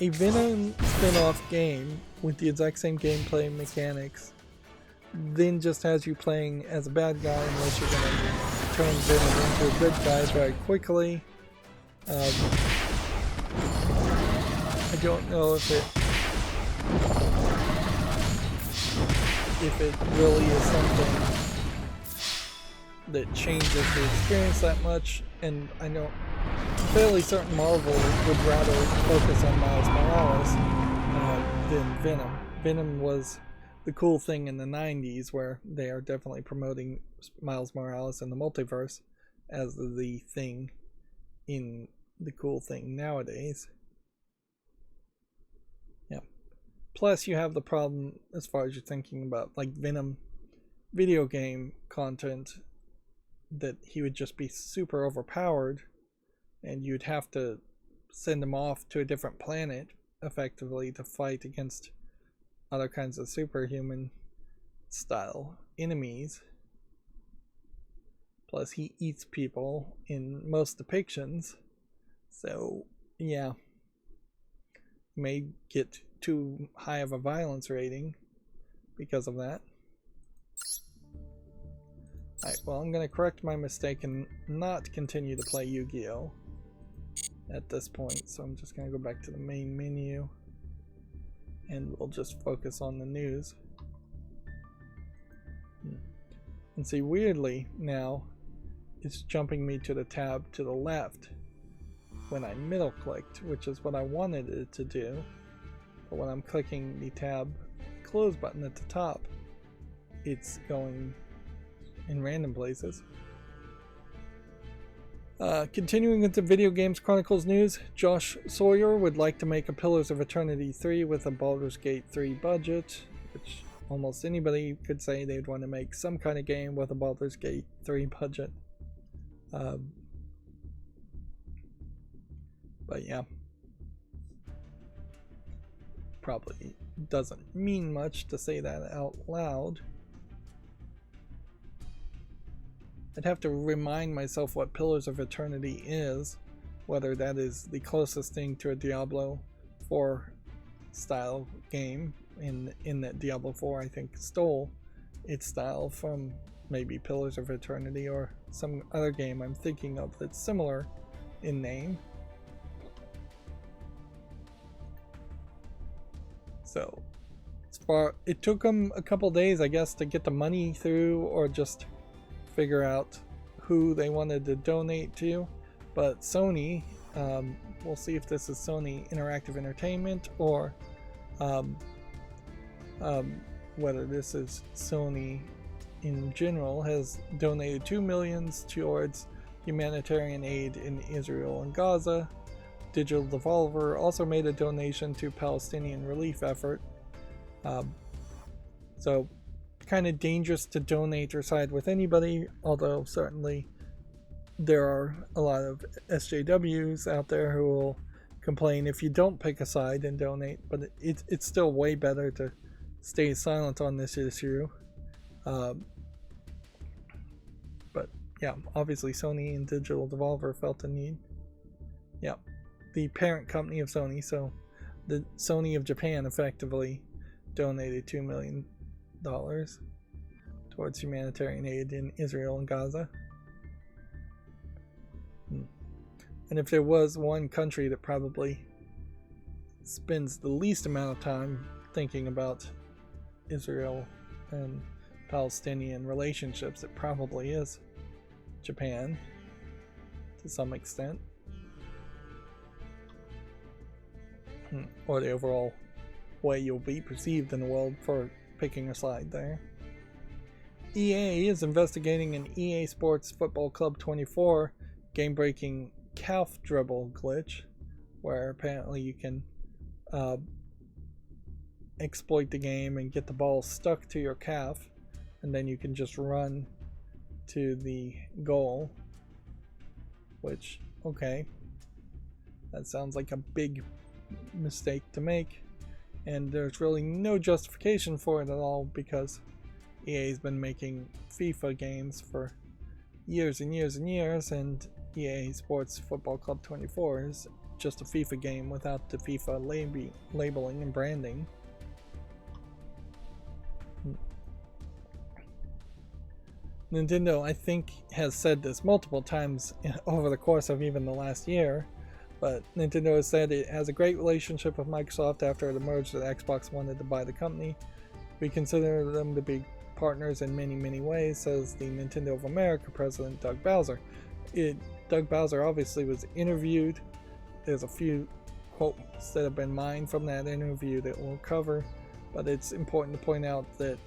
A Venom spin-off game with the exact same gameplay mechanics then just has you playing as a bad guy unless you're going to turn Venom into a good guy very quickly. I don't know if it if it really is something that changes the experience that much. And I know I'm fairly certain Marvel would rather focus on Miles Morales than Venom. Venom was the cool thing in the 90s, where they are definitely promoting Miles Morales and the multiverse as the thing in the cool thing nowadays. Yeah. Plus, you have the problem as far as you're thinking about, like, Venom video game content, that he would just be super overpowered, and you'd have to send him off to a different planet effectively to fight against other kinds of superhuman style enemies. Plus, he eats people in most depictions, so yeah, may get too high of a violence rating because of that. Alright, well, I'm going to correct my mistake and not continue to play Yu-Gi-Oh! At this point, so I'm just going to go back to the main menu and we'll just focus on the news. And see, weirdly now, it's jumping me to the tab to the left when I middle clicked, which is what I wanted it to do. But when I'm clicking the tab close button at the top, it's going in random places. Continuing with the Video Games Chronicles news, Josh Sawyer would like to make a Pillars of Eternity 3 with a Baldur's Gate 3 budget, which almost anybody could say they'd want to make some kind of game with a Baldur's Gate 3 budget. But yeah, probably doesn't mean much to say that out loud. I'd have to remind myself what Pillars of Eternity is, whether that is the closest thing to a Diablo 4 style game, in that Diablo 4 I think stole its style from maybe Pillars of Eternity or some other game I'm thinking of that's similar in name. So it took them a couple days, I guess, to get the money through or just figure out who they wanted to donate to. But Sony, we'll see if this is Sony Interactive Entertainment or whether this is Sony in general, has donated $2 million towards humanitarian aid in Israel and Gaza. Digital Devolver also made a donation to Palestinian relief effort. So kind of dangerous to donate or side with anybody, although certainly there are a lot of SJWs out there who will complain if you don't pick a side and donate, but it's still way better to stay silent on this issue. But yeah, obviously Sony and Digital Devolver felt the need. Yeah, the parent company of Sony, so the Sony of Japan effectively donated $2 million towards humanitarian aid in Israel and Gaza. And if there was one country that probably spends the least amount of time thinking about Israel and Palestinian relationships, it probably is Japan to some extent. Or the overall way you'll be perceived in the world for picking a side there. EA is investigating an EA Sports Football Club 24 game-breaking calf dribble glitch, where apparently you can exploit the game and get the ball stuck to your calf, and then you can just run to the goal. Which, okay, that sounds like a big mistake to make, and there's really no justification for it at all, because EA's been making FIFA games for years and years and years, and EA Sports Football Club 24 is just a FIFA game without the FIFA labeling and branding. Nintendo, I think, has said this multiple times over the course of even the last year, but Nintendo has said it has a great relationship with Microsoft after it emerged that Xbox wanted to buy the company. We consider them to be partners in many, many ways, says the Nintendo of America president, Doug Bowser. Doug Bowser obviously was interviewed. There's a few quotes that have been mined from that interview that we'll cover, but it's important to point out that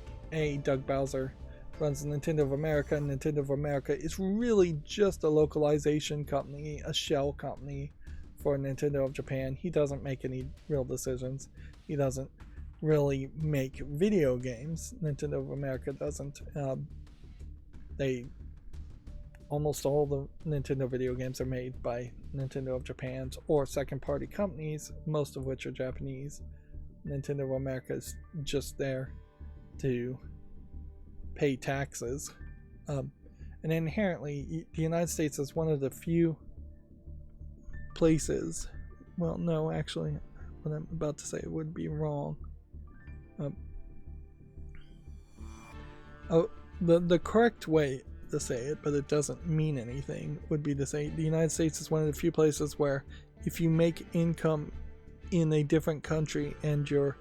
Doug Bowser runs Nintendo of America, and Nintendo of America is really just a localization company, a shell company for Nintendo of Japan. He doesn't make any real decisions. He doesn't really make video games. Nintendo of America doesn't. Almost all the Nintendo video games are made by Nintendo of Japan or second-party companies, most of which are Japanese. Nintendo of America is just there to pay taxes. And inherently, the United States is one of the few places, well, no, actually, what I'm about to say would be wrong. The correct way to say it, but it doesn't mean anything, would be to say the United States is one of the few places where if you make income in a different country and you're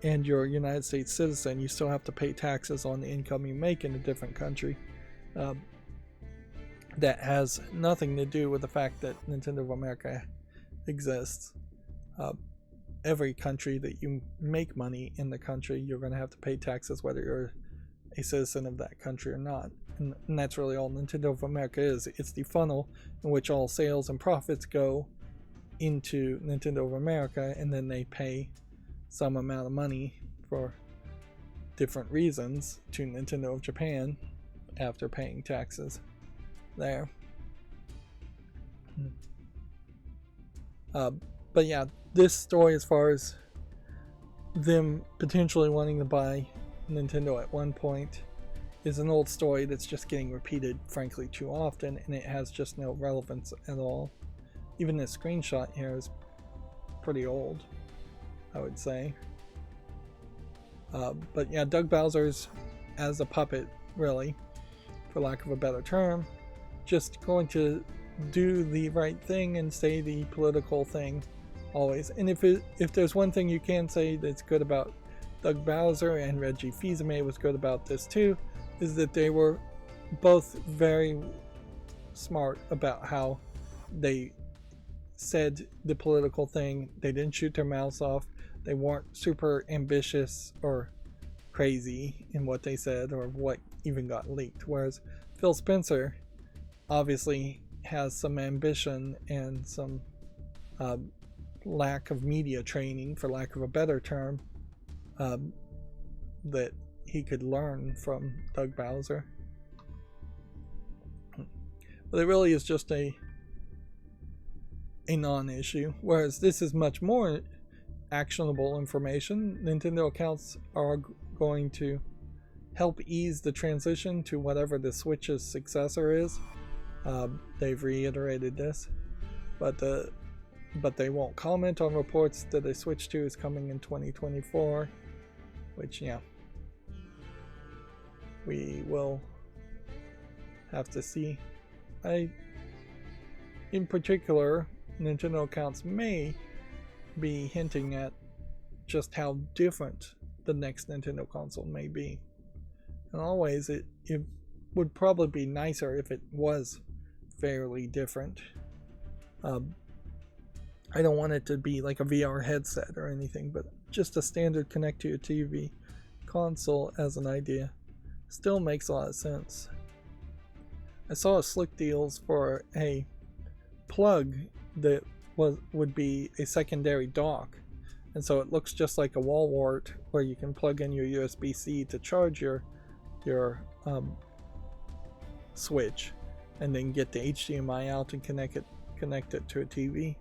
a United States citizen, you still have to pay taxes on the income you make in a different country. That has nothing to do with the fact that Nintendo of America exists. Every country that you make money in the country, you're going to have to pay taxes whether you're a citizen of that country or not. And that's really all Nintendo of America is. It's the funnel in which all sales and profits go into Nintendo of America, and then they pay some amount of money for different reasons to Nintendo of Japan after paying taxes there. But yeah, this story as far as them potentially wanting to buy Nintendo at one point is an old story that's just getting repeated frankly too often, and it has just no relevance at all. Even this screenshot here is pretty old, I would say. But yeah, Doug Bowser's as a puppet, really, for lack of a better term, just going to do the right thing and say the political thing always. And if there's one thing you can say that's good about Doug Bowser, and Reggie Fils-Aimé was good about this too, is that they were both very smart about how they said the political thing. They didn't shoot their mouths off. They weren't super ambitious or crazy in what they said or what even got leaked. Whereas Phil Spencer obviously has some ambition and some lack of media training, for lack of a better term, that he could learn from Doug Bowser. But it really is just a non-issue, whereas this is much more actionable information. Nintendo accounts are going to help ease the transition to whatever the Switch's successor is. They've reiterated this, but they won't comment on reports that a Switch 2 is coming in 2024, which, yeah, we will have to see. In particular, Nintendo accounts may be hinting at just how different the next Nintendo console may be. And always, it would probably be nicer if it was fairly different. I don't want it to be like a VR headset or anything, but just a standard connect to your TV console as an idea still makes a lot of sense. I saw a slick deals for a plug that would be a secondary dock, and so it looks just like a wall wart where you can plug in your USB-C to charge your Switch, and then get the HDMI out and connect it to a TV.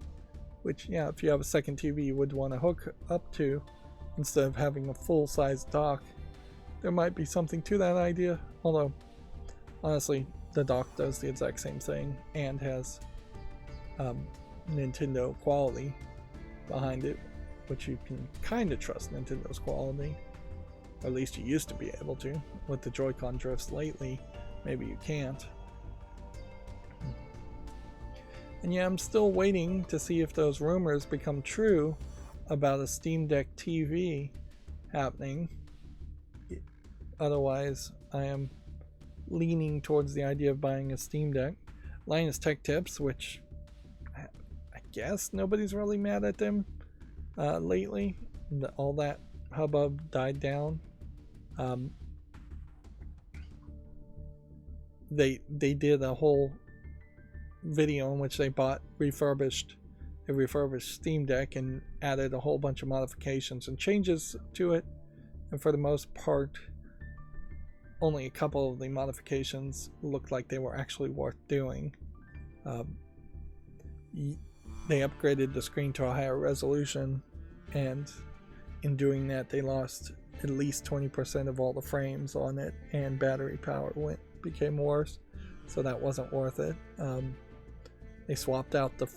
Which, yeah, if you have a second TV you would want to hook up to instead of having a full-size dock, there might be something to that idea. Although, honestly, the dock does the exact same thing and has Nintendo quality behind it, which you can kind of trust Nintendo's quality. Or at least you used to be able to. With the Joy-Con drifts lately, maybe you can't. And yeah, I'm still waiting to see if those rumors become true about a Steam Deck TV happening. otherwise, I am leaning towards the idea of buying a Steam Deck. Linus Tech Tips, which I guess nobody's really mad at them lately. All that hubbub died down. They did a whole video in which they bought a refurbished Steam Deck and added a whole bunch of modifications and changes to it, and for the most part only a couple of the modifications looked like they were actually worth doing. They upgraded the screen to a higher resolution, and in doing that they lost at least 20% of all the frames on it, and battery power became worse, so that wasn't worth it. They swapped out the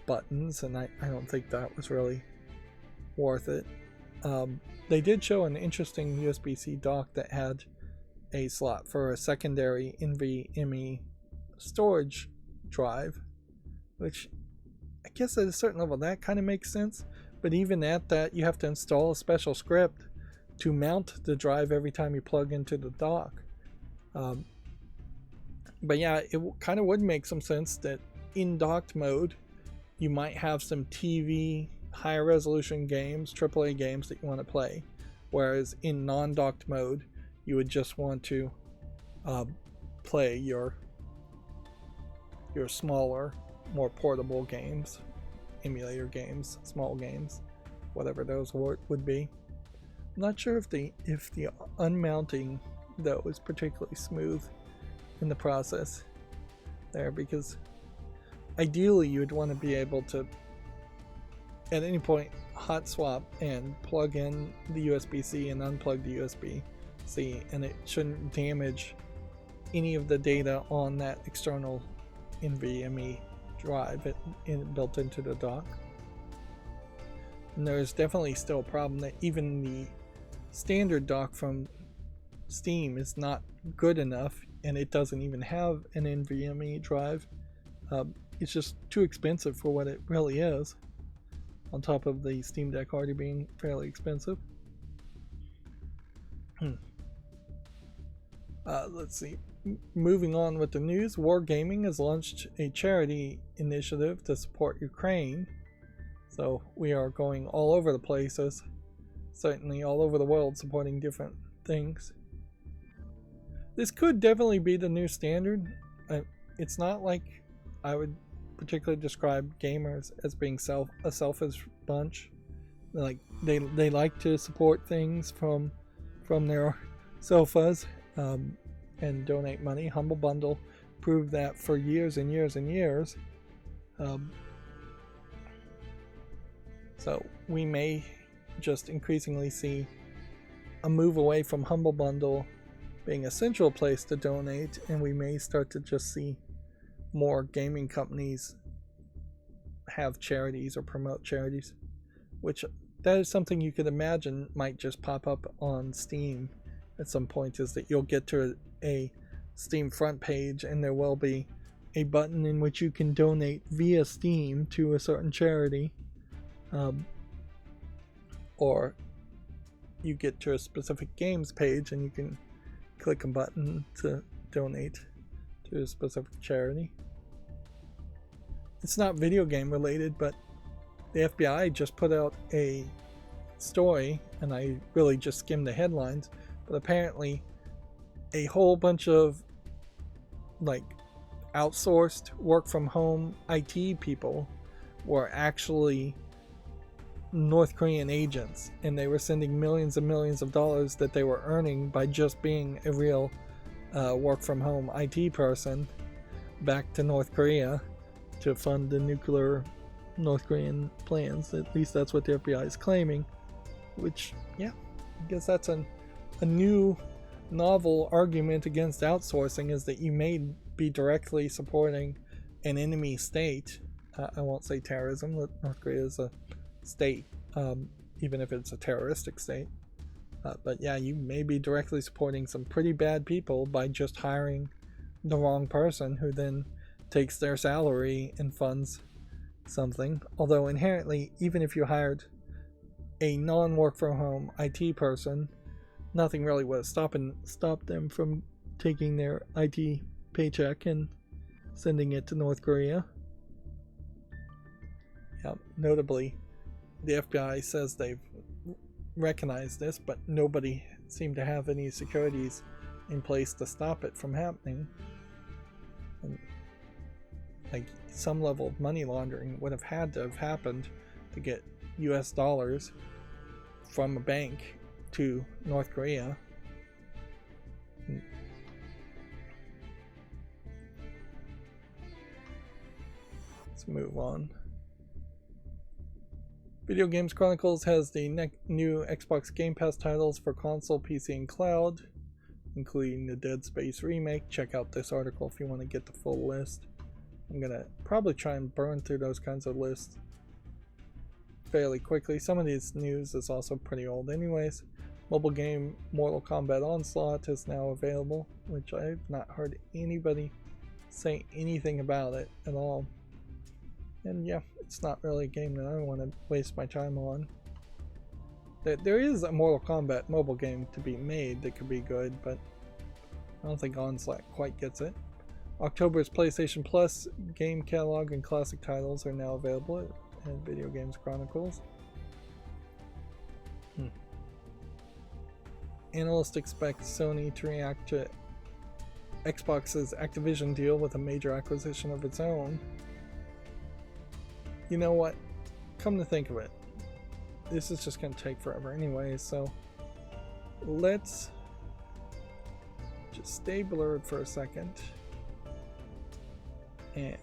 buttons, and I don't think that was really worth it. They did show an interesting USB-C dock that had a slot for a secondary NVMe storage drive, which I guess at a certain level that kind of makes sense, but even at that you have to install a special script to mount the drive every time you plug into the dock. But yeah, it kind of would make some sense that in docked mode you might have some TV higher resolution games, AAA games that you want to play, whereas in non-docked mode you would just want to play your smaller, more portable games, emulator games, small games, whatever those would be. I'm not sure if the unmounting though is particularly smooth in the process there, because ideally you would want to be able to at any point hot swap and plug in the USB-C and unplug the USB-C, and it shouldn't damage any of the data on that external NVMe drive built into the dock. And there's definitely still a problem that even the standard dock from Steam is not good enough, and it doesn't even have an NVMe drive. It's just too expensive for what it really is, on top of the Steam Deck already being fairly expensive. Let's see. Moving on with the news, Wargaming has launched a charity initiative to support Ukraine. So we are going all over the places, certainly all over the world, supporting different things. This could definitely be the new standard. It's not like I would particularly describe gamers as being a selfish bunch. Like they like to support things from their sofas and donate money. Humble Bundle proved that for years and years and years. So we may just increasingly see a move away from Humble Bundle being a central place to donate, and we may start to just see more gaming companies have charities or promote charities, which that is something you could imagine might just pop up on Steam at some point, is that you'll get to a Steam front page and there will be a button in which you can donate via Steam to a certain charity, or you get to a specific games page and you can click a button to donate to a specific charity. It's not video game related, but the FBI just put out a story, and I really just skimmed the headlines, but apparently a whole bunch of like outsourced work from home IT people were actually North Korean agents, and they were sending millions and millions of dollars that they were earning by just being a real work from home IT person back to North Korea to fund the nuclear North Korean plans. At least that's what the FBI is claiming, which, yeah, I guess that's a new novel argument against outsourcing, is that you may be directly supporting an enemy state. I won't say terrorism. North Korea is a state, even if it's a terroristic state. But yeah, you may be directly supporting some pretty bad people by just hiring the wrong person, who then takes their salary and funds something. Although inherently, even if you hired a non-work from home IT person nothing really would have stopped them from taking their IT paycheck and sending it to North Korea. Yeah, notably, the FBI says they've recognized this, but nobody seemed to have any securities in place to stop it from happening. And, like, some level of money laundering would have had to have happened to get US dollars from a bank to North Korea. Let's move on. Video Games Chronicles has the new Xbox Game Pass titles for console, PC, and cloud, including the Dead Space remake. Check out this article if you want to get the full list. I'm gonna probably try and burn through those kinds of lists fairly quickly. Some of these news is also pretty old anyways. Mobile game Mortal Kombat Onslaught is now available, which I've not heard anybody say anything about it at all. And yeah, it's not really a game that I want to waste my time on. There is a Mortal Kombat mobile game to be made that could be good, but I don't think Onslaught quite gets it. October's PlayStation Plus game catalog and classic titles are now available at Video Games Chronicles. Analysts expect Sony to react to Xbox's Activision deal with a major acquisition of its own. You know what? Come to think of it, this is just going to take forever anyway, so let's just stay blurred for a second. And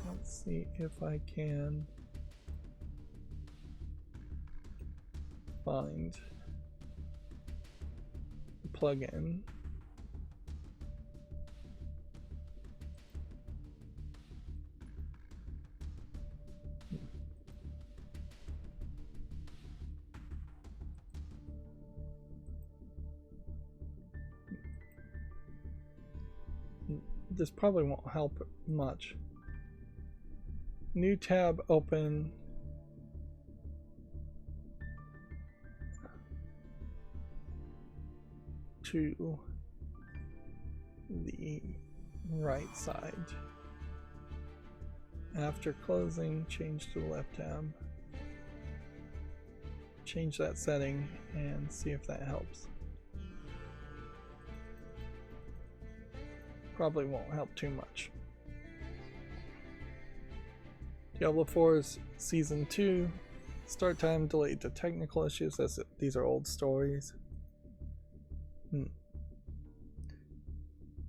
let's see if I can find the plugin. This probably won't help much. New tab open. To the right side. After closing, change to the left tab. Change that setting and see if that helps. Probably won't help too much. Diablo 4's Season 2 start time delayed to technical issues, as these are old stories.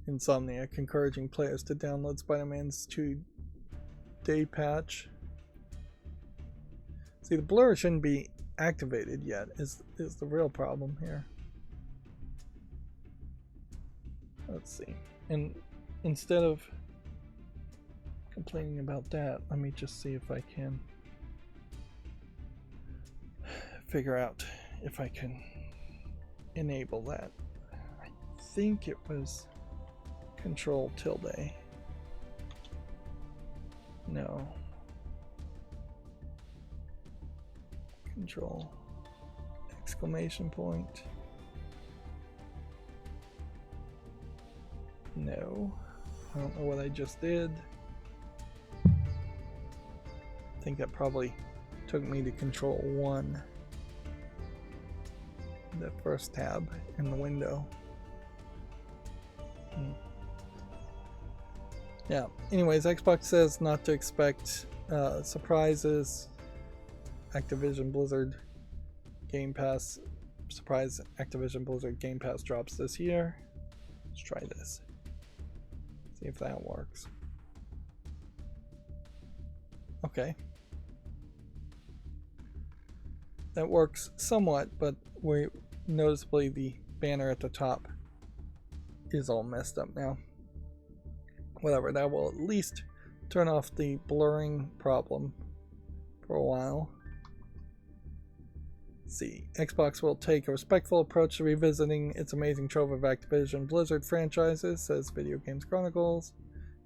Insomniac encouraging players to download Spider-Man's 2-day patch. See, the blur shouldn't be activated yet, is the real problem here. Let's see. And instead of complaining about that, let me just see if I can figure out if I can enable that. I think it was Control tilde. No. Control exclamation point. No. I don't know what I just did. I think that probably took me to Control 1. The first tab in the window. Yeah, anyways, Xbox says not to expect surprises. Activision Blizzard Game Pass, surprise Activision Blizzard Game Pass drops this year. Let's try this. See if that works. Okay. That works somewhat, but we noticeably the banner at the top is all messed up now. Whatever, that will at least turn off the blurring problem for a while. Let's see, Xbox will take a respectful approach to revisiting its amazing trove of Activision Blizzard franchises, says Video Games Chronicles.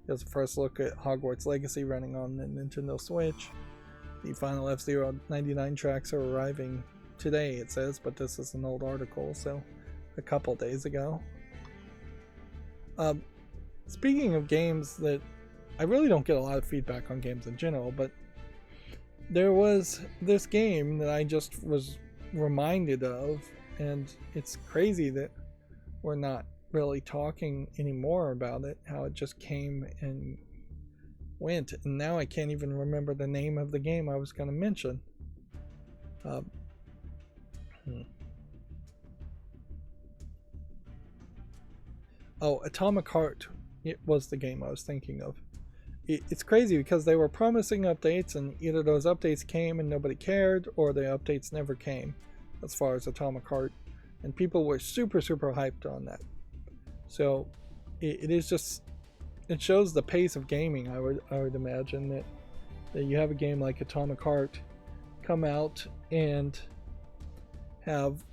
Here's a first look at Hogwarts Legacy running on the Nintendo Switch. The final F-Zero 99 tracks are arriving today, it says, but this is an old article, so a couple days ago. Speaking of games that I really don't get a lot of feedback on games in general, but there was this game that I just was reminded of, and it's crazy that we're not really talking anymore about it, how it just came and went, and now I can't even remember the name of the game I was going to mention. Oh, Atomic Heart, it was the game I was thinking of. It's crazy because they were promising updates, and either those updates came and nobody cared, or the updates never came as far as Atomic Heart, and people were super hyped on that. So it is just, it shows the pace of gaming. I would imagine that you have a game like Atomic Heart come out and have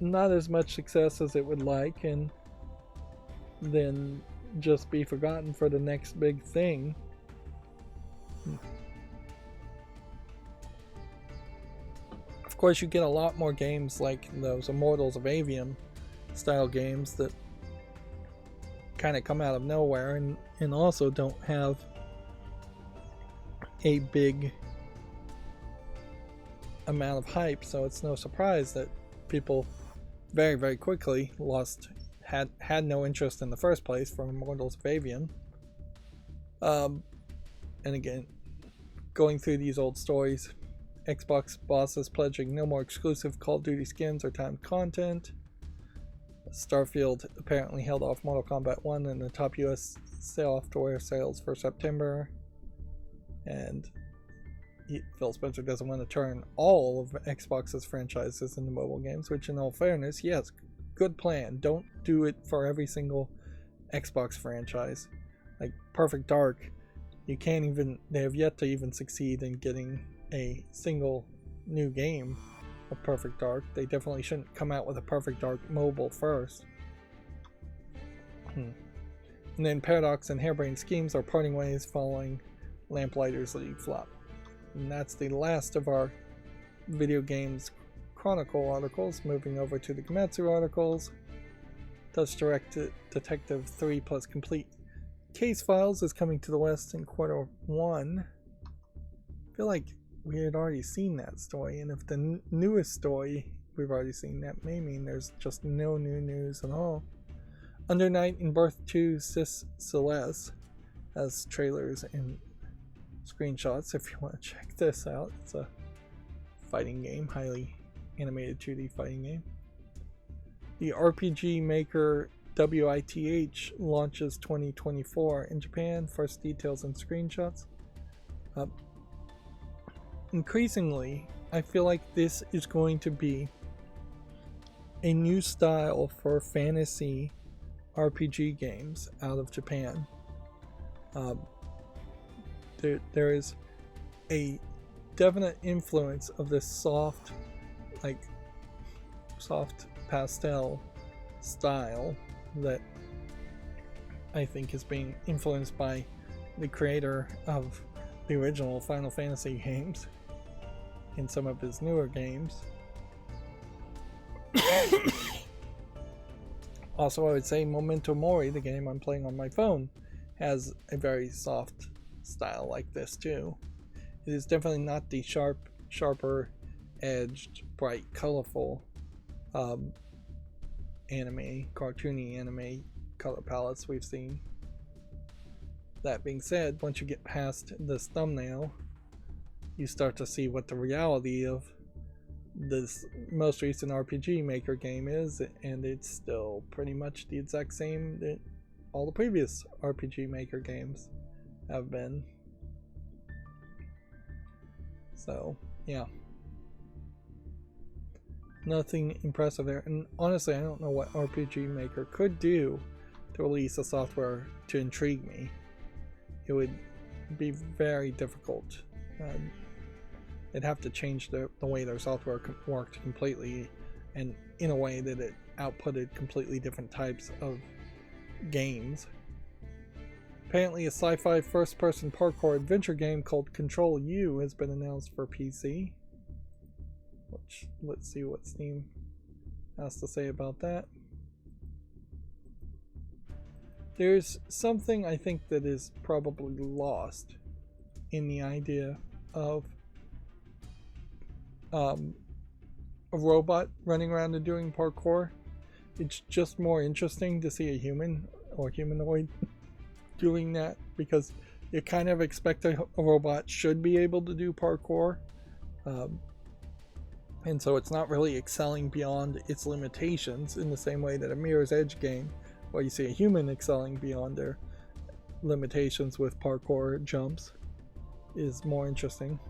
not as much success as it would like, and then just be forgotten for the next big thing. Of course, you get a lot more games like those Immortals of Avium style games that kind of come out of nowhere and also don't have a big amount of hype, so it's no surprise that people very quickly had no interest in the first place from Immortals of Avium. And again, going through these old stories, Xbox bosses pledging no more exclusive Call of Duty skins or timed content. Starfield apparently held off Mortal Kombat 1 in the top US software sales for September. And Phil Spencer doesn't want to turn all of Xbox's franchises into mobile games, which in all fairness, yes, good plan. Don't do it for every single Xbox franchise. Like Perfect Dark, they have yet to even succeed in getting a single new game of Perfect Dark. They definitely shouldn't come out with a Perfect Dark mobile first. And then Paradox and Harebrained Schemes are parting ways following Lamplighters League flop. And that's the last of our video games Chronicle articles. Moving over to the Gematsu articles. Dutch Detective 3 plus complete case files is coming to the West in Q1. I feel like we had already seen that story, and if the newest story we've already seen, that may mean there's just no new news at all. Under Night in Birth 2 Cis Celeste has trailers and screenshots if you want to check this out. It's a fighting game, highly animated 2D fighting game. The RPG Maker WITH launches 2024 in Japan. First details and screenshots. Increasingly, I feel like this is going to be a new style for fantasy RPG games out of Japan. There is a definite influence of this soft pastel style that I think is being influenced by the creator of the original Final Fantasy games in some of his newer games. Also, I would say Memento Mori, the game I'm playing on my phone, has a very soft style like this too. It is definitely not the sharper edged, bright, colorful cartoony anime color palettes we've seen. That being said, once you get past this thumbnail, you start to see what the reality of this most recent RPG Maker game is, and it's still pretty much the exact same that all the previous RPG Maker games have been. So, yeah. Nothing impressive there. And honestly, I don't know what RPG Maker could do to release a software to intrigue me. It would be very difficult. They'd have to change the way their software worked completely, and in a way that it outputted completely different types of games. Apparently a sci-fi first-person parkour adventure game called Control U has been announced for PC. Which, let's see what Steam has to say about that. There's something I think that is probably lost in the idea of a robot running around and doing parkour. It's just more interesting to see a human or humanoid doing that, because you kind of expect a robot should be able to do parkour. And so it's not really excelling beyond its limitations in the same way that a Mirror's Edge game, where you see a human excelling beyond their limitations with parkour jumps, is more interesting.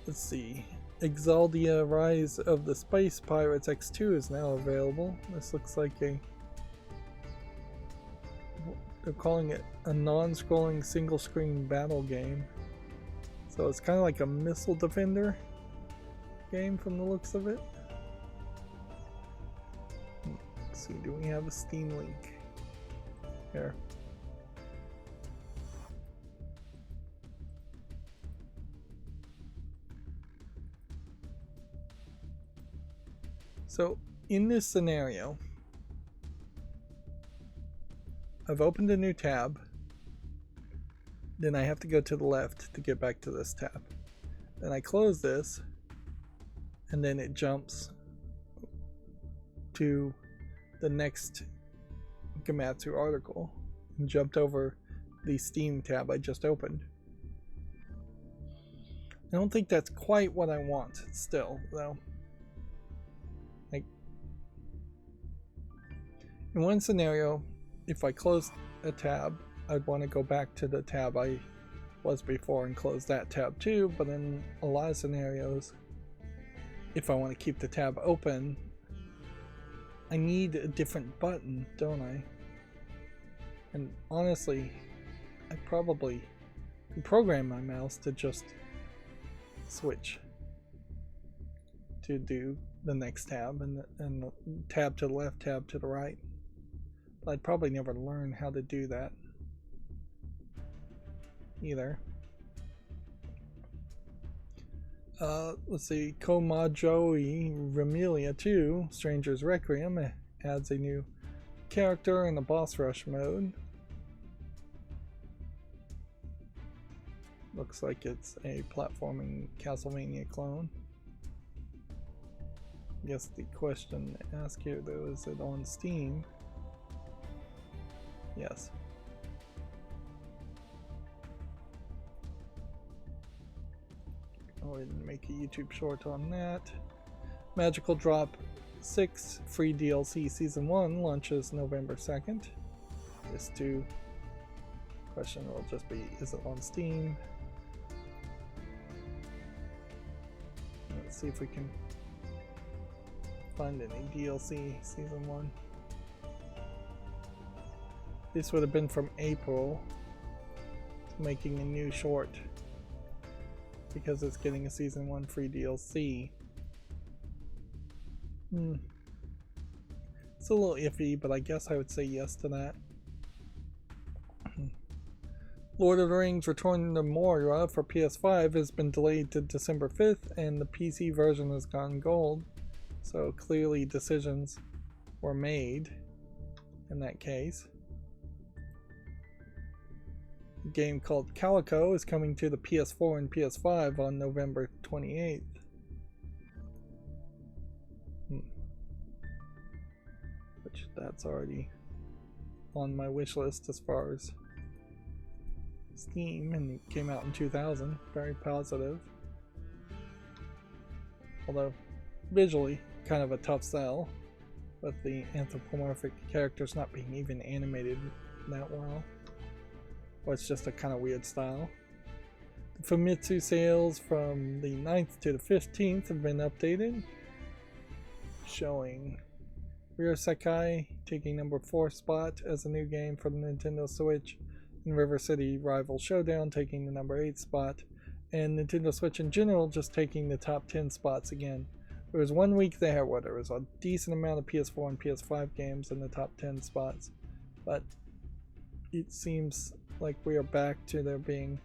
Let's see. Exaldia Rise of the Space Pirates X2 is now available. This looks like they're calling it a non-scrolling single-screen battle game. So it's kind of like a missile defender game from the looks of it. Let's see, do we have a Steam link? Here. So in this scenario, I've opened a new tab, then I have to go to the left to get back to this tab. Then I close this, and then it jumps to the next Gamatsu article and jumped over the Steam tab I just opened. I don't think that's quite what I want still, though. Like, in one scenario, if I close a tab, I'd want to go back to the tab I was before and close that tab too, but in a lot of scenarios, if I want to keep the tab open, I need a different button, don't I? And honestly, I probably can program my mouse to just switch to do the next tab and the tab to the left, tab to the right. But I'd probably never learn how to do that either. Let's see, Komajoi Remelia 2, Stranger's Requiem, adds a new character in the boss rush mode. Looks like it's a platforming Castlevania clone. I guess the question to ask here though, is it on Steam? Yes. Oh, I didn't make a YouTube short on that. Magical Drop 6 free DLC Season 1 launches November 2nd. This too. Question will just be, is it on Steam? Let's see if we can find any DLC Season 1. This would have been from April, making a new short, because it's getting a Season 1 free DLC. It's a little iffy, but I guess I would say yes to that. Lord of the Rings Return to Moria for PS5 has been delayed to December 5th, and the PC version has gone gold. So clearly decisions were made in that case. A game called Calico is coming to the PS4 and PS5 on November 28th. Which that's already on my wish list as far as Steam, and it came out in 2000. Very positive. Although visually kind of a tough sell, with the anthropomorphic characters not being even animated that well. Or it's just a kind of weird style. The Famitsu sales from the 9th to the 15th have been updated, showing Rear Sekai taking number 4 spot as a new game for the Nintendo Switch, and River City Rival Showdown taking the number 8 spot, and Nintendo Switch in general just taking the top 10 spots again. There was 1 week there where there was a decent amount of PS4 and PS5 games in the top 10 spots, but it seems like we are back to there being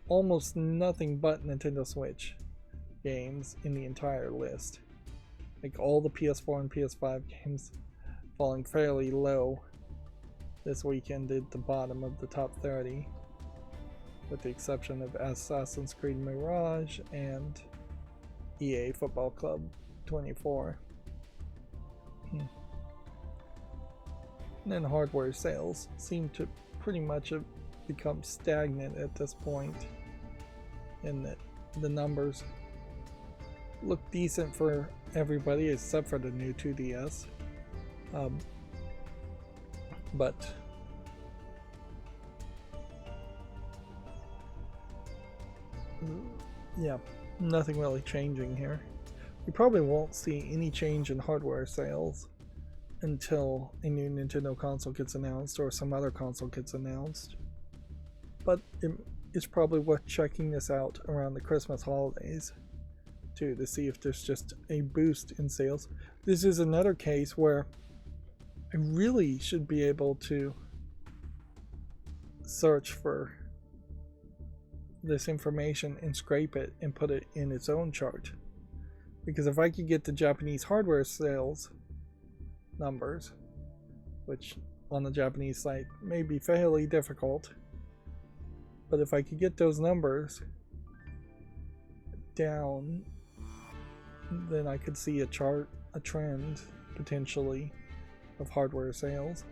almost nothing but Nintendo Switch games in the entire list. like all the PS4 and PS5 games falling fairly low this weekend at the bottom of the top 30, with the exception of Assassin's Creed Mirage and EA Football Club 24. And then hardware sales seem to pretty much have become stagnant at this point, and that the numbers look decent for everybody except for the new 2DS. But yeah, nothing really changing here. We probably won't see any change in hardware sales until a new Nintendo console gets announced or some other console gets announced. But it's probably worth checking this out around the Christmas holidays too, to see if there's just a boost in sales. This is another case where I really should be able to search for this information and scrape it and put it in its own chart. Because if I could get the Japanese hardware sales numbers, which on the Japanese site may be fairly difficult, but if I could get those numbers down, then I could see a trend potentially of hardware sales.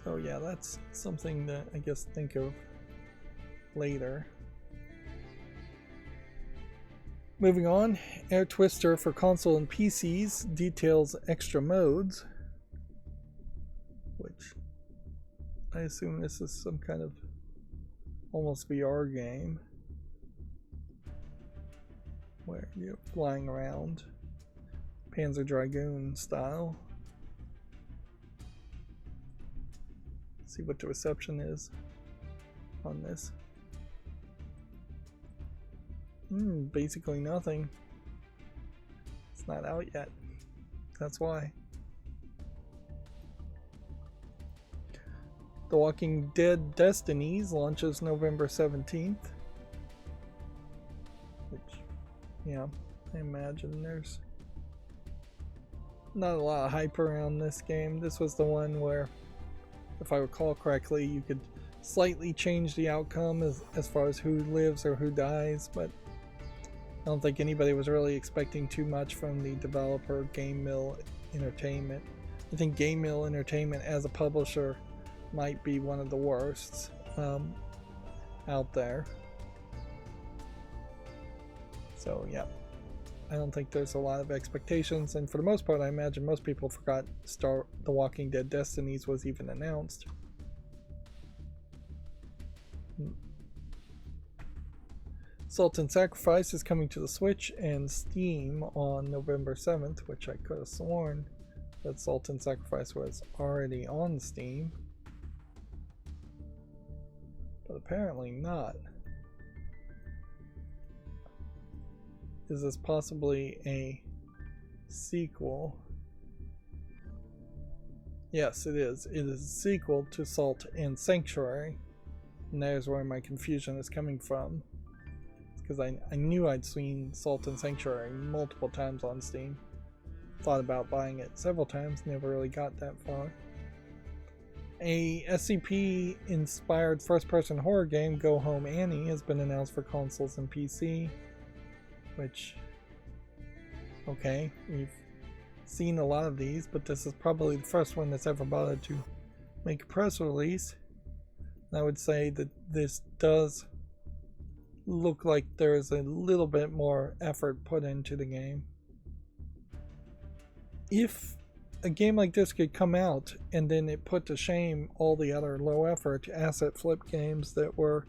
So yeah, that's something that I guess think of later. Moving on, Air Twister for console and PCs details extra modes, which I assume this is some kind of almost VR game where you're flying around Panzer Dragoon style. Let's see what the reception is on this. Basically nothing. It's not out yet. That's why. The Walking Dead Destinies launches November 17th. Which, yeah, I imagine there's not a lot of hype around this game. This was the one where, if I recall correctly, you could slightly change the outcome as far as who lives or who dies, but I don't think anybody was really expecting too much from the developer Game Mill Entertainment. I think Game Mill Entertainment as a publisher might be one of the worst out there. So yeah, I don't think there's a lot of expectations, and for the most part I imagine most people forgot The Walking Dead Destinies was even announced. Salt and Sacrifice is coming to the Switch and Steam on November 7th, which I could have sworn that Salt and Sacrifice was already on Steam. But apparently not. Is this possibly a sequel? Yes, it is. It is a sequel to Salt and Sanctuary. And there's where my confusion is coming from. Because I knew I'd seen Salt and Sanctuary multiple times on Steam. Thought about buying it several times, never really got that far. A SCP-inspired first-person horror game, Go Home Annie, has been announced for consoles and PC. Which, okay, we've seen a lot of these, but this is probably the first one that's ever bothered to make a press release. And I would say that this does look like there's a little bit more effort put into the game. If a game like this could come out and then it put to shame all the other low effort asset flip games that were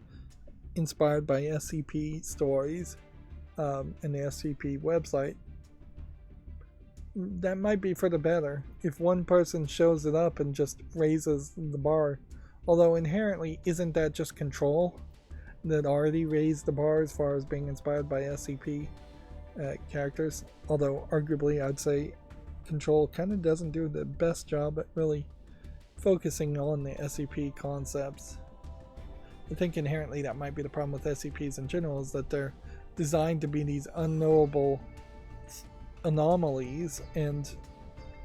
inspired by SCP stories and the SCP website, that might be for the better if one person shows it up and just raises the bar. Although inherently, isn't that just Control that already raised the bar as far as being inspired by SCP characters? Although arguably I'd say Control kind of doesn't do the best job at really focusing on the SCP concepts. I think inherently that might be the problem with SCPs in general, is that they're designed to be these unknowable anomalies, and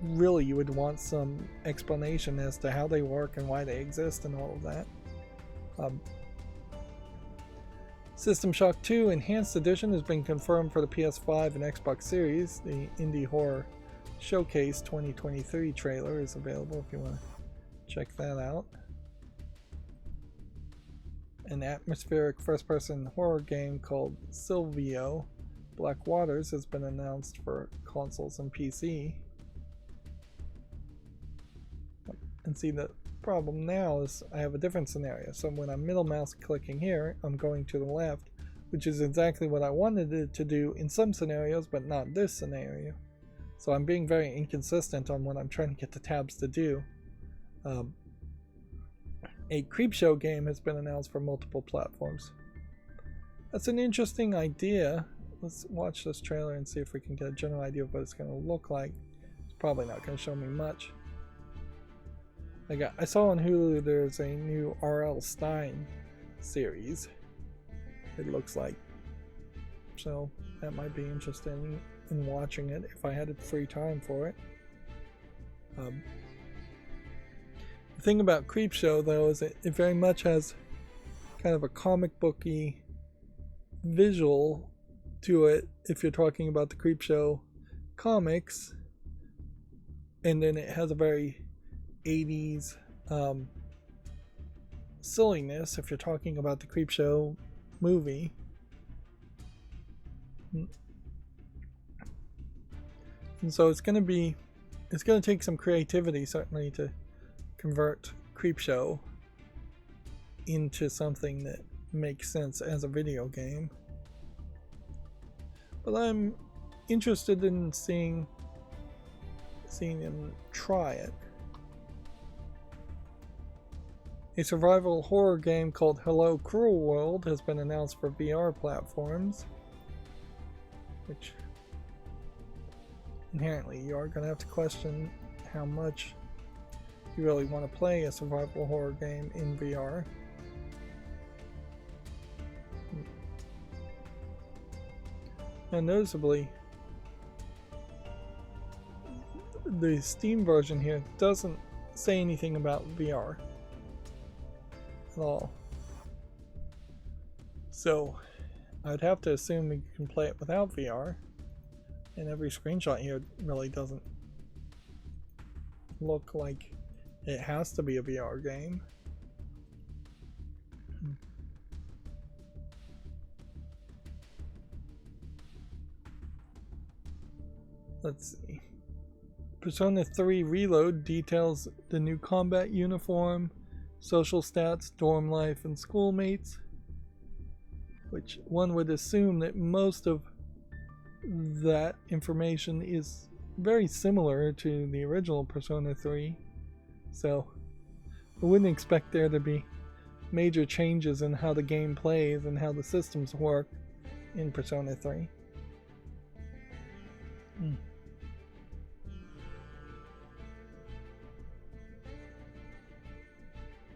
really you would want some explanation as to how they work and why they exist and all of that. System Shock 2 Enhanced Edition has been confirmed for the PS5 and Xbox Series. The Indie Horror Showcase 2023 trailer is available if you want to check that out. An atmospheric first-person horror game called Silvio Black Waters has been announced for consoles and PC. And see, the problem now is I have a different scenario. So when I'm middle mouse clicking here, I'm going to the left, which is exactly what I wanted it to do in some scenarios, but not this scenario. So I'm being very inconsistent on what I'm trying to get the tabs to do. A Creepshow game has been announced for multiple platforms. That's an interesting idea. Let's watch this trailer and see if we can get a general idea of what it's going to look like. It's probably not going to show me much. I saw on Hulu there's a new R.L. Stine series, it looks like. So that might be interesting in watching it if I had free time for it. The thing about Creepshow though is it very much has kind of a comic booky visual to it if you're talking about the Creepshow comics, and then it has a very 80s silliness if you're talking about the Creepshow movie. And so it's going to take some creativity certainly to convert Creepshow into something that makes sense as a video game. But I'm interested in seeing him try it. A survival horror game called Hello Cruel World has been announced for VR platforms, which inherently you are going to have to question how much you really want to play a survival horror game in VR. And noticeably, the Steam version here doesn't say anything about VR at all. So I'd have to assume we can play it without VR, and every screenshot here really doesn't look like it has to be a VR game. Let's see. Persona 3 Reload details the new combat uniform, social stats, dorm life, and schoolmates, which one would assume that most of that information is very similar to the original Persona 3, so I wouldn't expect there to be major changes in how the game plays and how the systems work in Persona 3.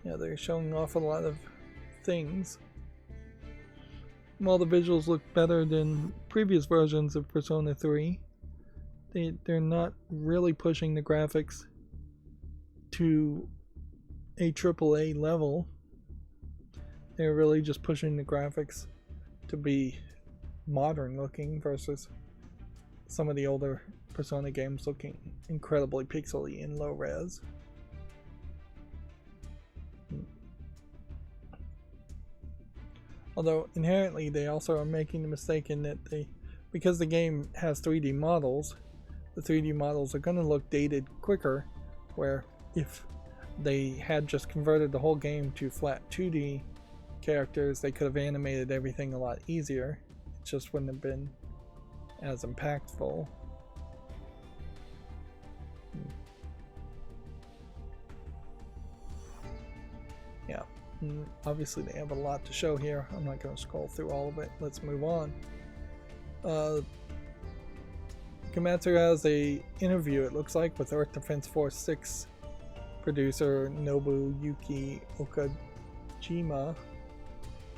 Yeah, they're showing off a lot of things. While the visuals look better than previous versions of Persona 3, they're not really pushing the graphics to a AAA level. They're really just pushing the graphics to be modern looking versus some of the older Persona games looking incredibly pixely and low res. Although inherently they also are making the mistake in that because the game has 3D models, the 3D models are going to look dated quicker, where if they had just converted the whole game to flat 2D characters, they could have animated everything a lot easier. It just wouldn't have been as impactful. Yeah. Obviously they have a lot to show here. I'm not going to scroll through all of it. Let's move on. Komatsu has a interview, it looks like, with Earth Defense Force 6 producer Nobuyuki Okajima.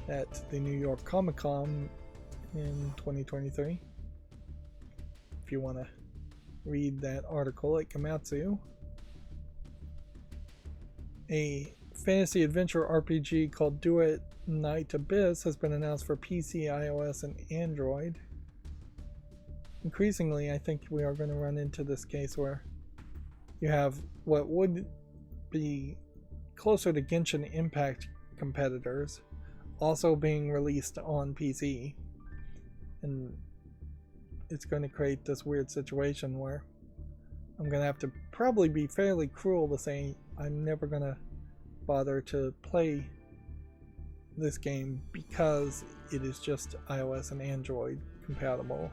at the New York Comic Con in 2023. If you want to read that article at Komatsu. A fantasy adventure RPG called Duel Night Abyss has been announced for PC, iOS, and Android. Increasingly, I think we are going to run into this case where you have what would be closer to Genshin Impact competitors also being released on PC, and it's going to create this weird situation where I'm going to have to probably be fairly cruel to say I'm never going to bother to play this game because it is just iOS and Android compatible.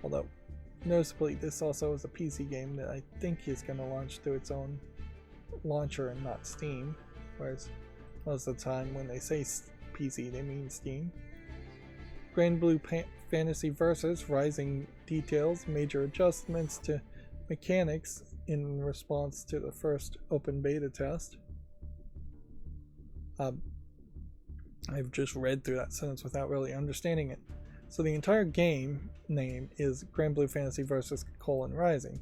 Although, noticeably, this also is a PC game that I think is going to launch through its own launcher and not Steam, whereas most of the time when they say PC they mean Steam. Grand Blue Fantasy Versus Rising details major adjustments to mechanics in response to the first open beta test. I've just read through that sentence without really understanding it. So the entire game name is Grand Blue Fantasy Versus Rising.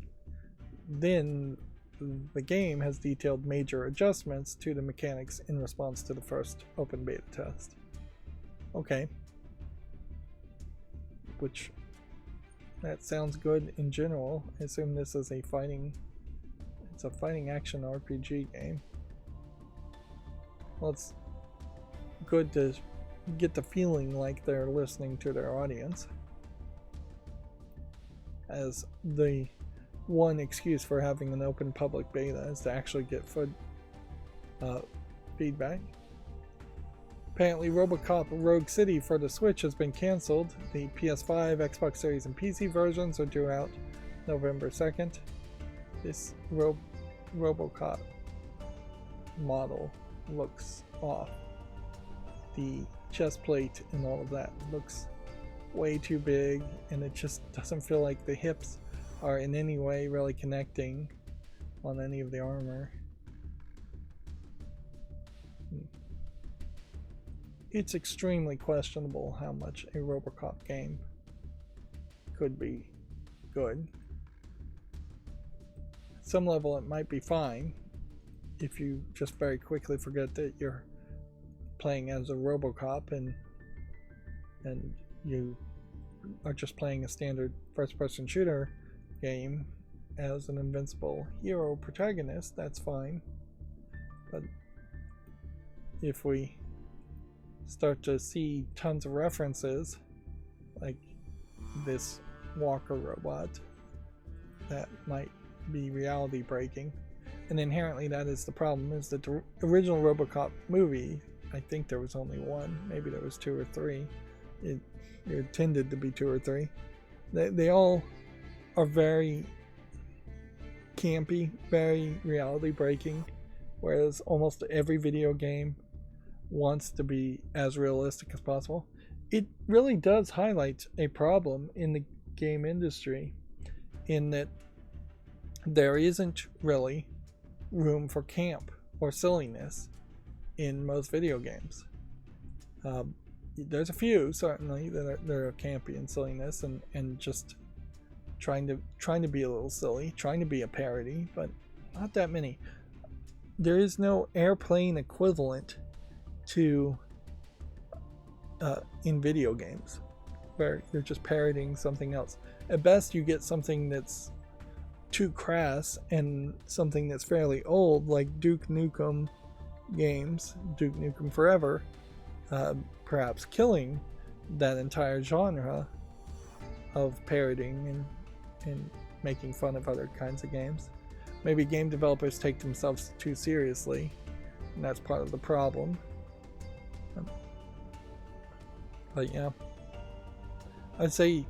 Then the game has detailed major adjustments to the mechanics in response to the first open beta test. Okay. Which, that sounds good in general. I assume this is a fighting action RPG game. Well, it's good to get the feeling like they're listening to their audience, as the one excuse for having an open public beta is to actually get feedback. Apparently RoboCop Rogue City for the Switch has been cancelled. The PS5, Xbox Series, and PC versions are due out November 2nd. This RoboCop model looks off. The chest plate and all of that looks way too big, and it just doesn't feel like the hips are in any way really connecting on any of the armor. It's extremely questionable how much a RoboCop game could be good. At some level it might be fine if you just very quickly forget that you're playing as a RoboCop and you are just playing a standard first-person shooter game as an invincible hero protagonist. That's fine. But if we start to see tons of references like this walker robot, that might be reality breaking, and inherently that is the problem, is that the original RoboCop movie, I think there was only one, maybe there was two or three, it tended to be two or three, they all are very campy, very reality breaking, whereas almost every video game wants to be as realistic as possible. It really does highlight a problem in the game industry, in that there isn't really room for camp or silliness in most video games. There's a few certainly that are campy and silliness and just trying to be a little silly, trying to be a parody, but not that many. There is no airplane equivalent to in video games where you're just parodying something else. At best you get something that's too crass and something that's fairly old, like Duke Nukem games, Duke Nukem Forever, perhaps killing that entire genre of parodying and making fun of other kinds of games. Maybe game developers take themselves too seriously, and that's part of the problem. But yeah, I'd say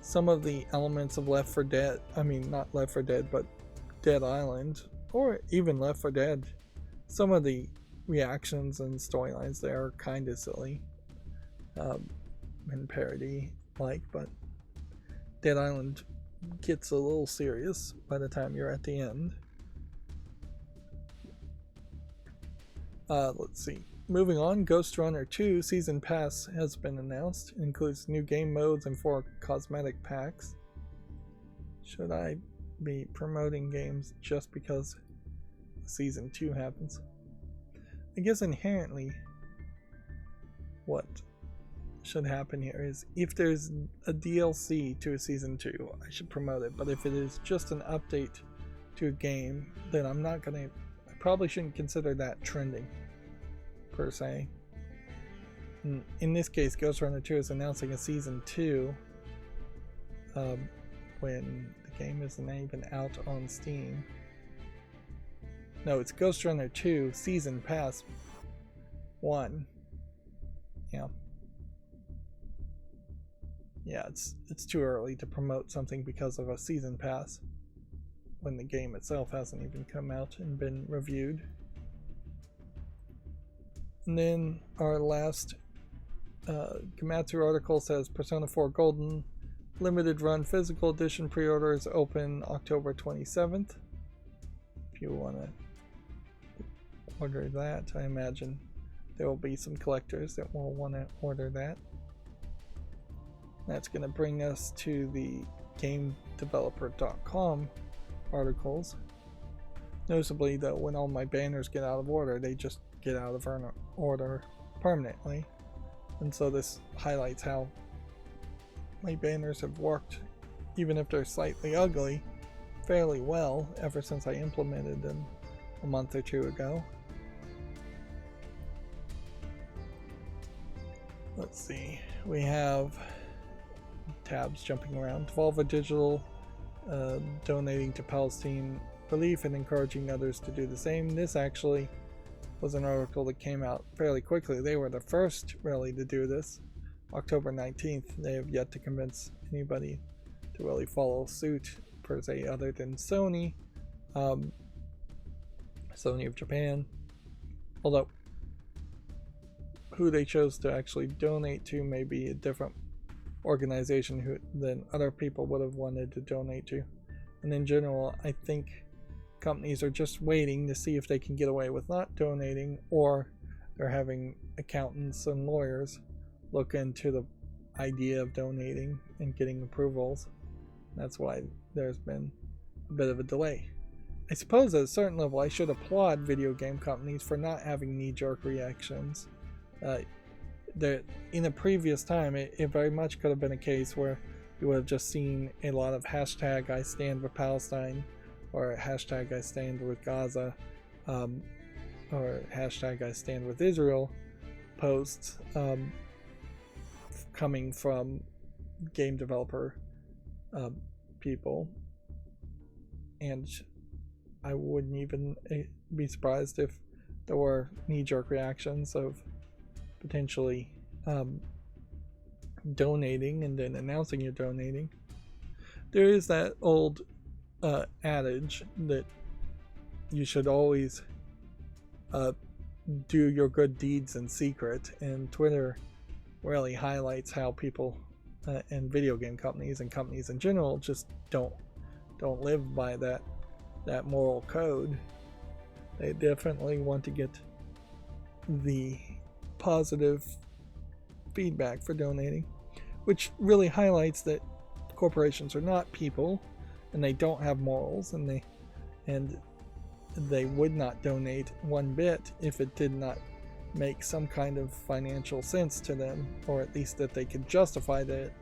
some of the elements of Left 4 Dead, I mean not Left 4 Dead, but Dead Island, or even Left 4 Dead, some of the reactions and storylines there are kind of silly and parody-like, but Dead Island gets a little serious by the time you're at the end. Let's see. Moving on, Ghost Runner 2 Season Pass has been announced. It includes new game modes and 4 cosmetic packs. Should I be promoting games just because Season 2 happens? I guess inherently what should happen here is if there's a DLC to a Season 2, I should promote it. But if it is just an update to a game, then I probably shouldn't consider that trending per se. In this case, Ghost Runner 2 is announcing a Season 2 when the game isn't even out on Steam. No, it's Ghost Runner 2 Season Pass 1. Yeah, it's too early to promote something because of a Season Pass when the game itself hasn't even come out and been reviewed. And then our last Gematsu article says Persona 4 Golden limited run physical edition pre-orders open October 27th. If you want to order that, I imagine there will be some collectors that will want to order that. That's going to bring us to the GameDeveloper.com articles. Noticeably, though, when all my banners get out of order, they just get out of order permanently. And so this highlights how my banners have worked, even if they're slightly ugly, fairly well ever since I implemented them a month or two ago. Let's see, we have tabs jumping around. Devolver Digital donating to Palestine relief and encouraging others to do the same. This actually was an article that came out fairly quickly. They were the first really to do this. October 19th. They have yet to convince anybody to really follow suit per se other than Sony. Sony of Japan. Although who they chose to actually donate to may be a different organization than other people would have wanted to donate to. And in general, I think companies are just waiting to see if they can get away with not donating, or they're having accountants and lawyers look into the idea of donating and getting approvals. That's why there's been a bit of a delay. I suppose at a certain level I should applaud video game companies for not having knee-jerk reactions. In a previous time, it very much could have been a case where you would have just seen a lot of hashtag I stand with Palestine, or hashtag I stand with Gaza, or hashtag I stand with Israel posts coming from game developer people. And I wouldn't even be surprised if there were knee-jerk reactions of potentially donating and then announcing you're donating. There is that old adage that you should always do your good deeds in secret, and Twitter really highlights how people and video game companies and companies in general just don't live by that moral code. They definitely want to get the positive feedback for donating, which really highlights that corporations are not people, and they don't have morals, and they would not donate one bit if it did not make some kind of financial sense to them, or at least that they could justify that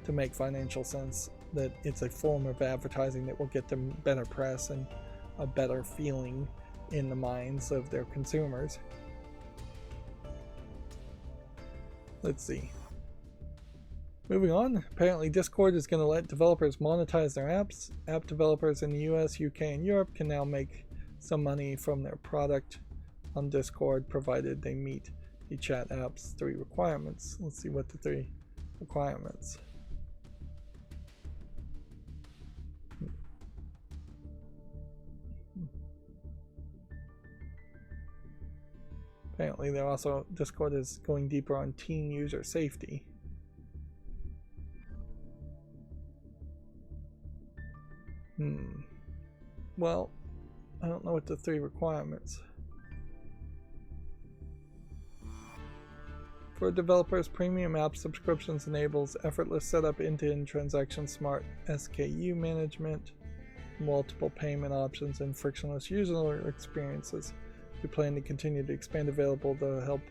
to make financial sense, that it's a form of advertising that will get them better press and a better feeling in the minds of their consumers. Let's see. Moving on, apparently Discord is going to let developers monetize their apps. App developers in the US, UK, and Europe can now make some money from their product on Discord, provided they meet the chat app's 3 requirements. Let's see what the 3 requirements. Apparently Discord is going deeper on teen user safety. Well, I don't know what the 3 requirements. For developers, premium app subscriptions enables effortless setup, end-to-end transaction, smart SKU management, multiple payment options, and frictionless user experiences. We plan to continue to expand available to help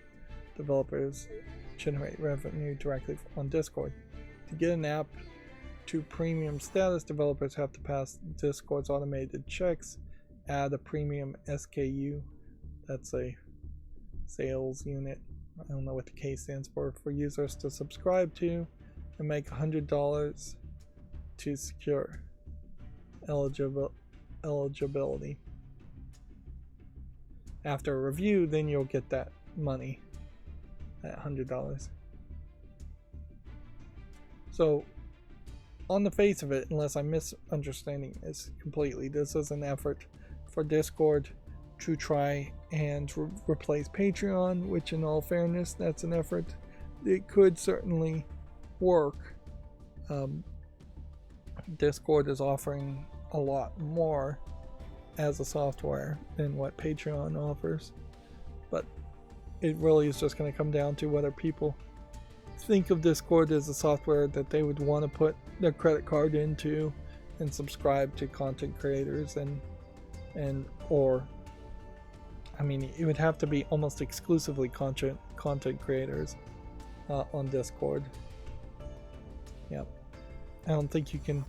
developers generate revenue directly on Discord. To get an app to premium status, developers have to pass Discord's automated checks, add a premium SKU, that's a sales unit, I don't know what the K stands for users to subscribe to, and make $100 to secure eligibility. After a review, then you'll get that money, that $100. So, on the face of it, unless I'm misunderstanding this completely, this is an effort for Discord to try and replace Patreon, which in all fairness, that's an effort that could certainly work. Discord is offering a lot more as a software than what Patreon offers, but it really is just going to come down to whether people think of Discord as a software that they would want to put their credit card into and subscribe to content creators or I mean, it would have to be almost exclusively content creators on Discord. Yep. I don't think you can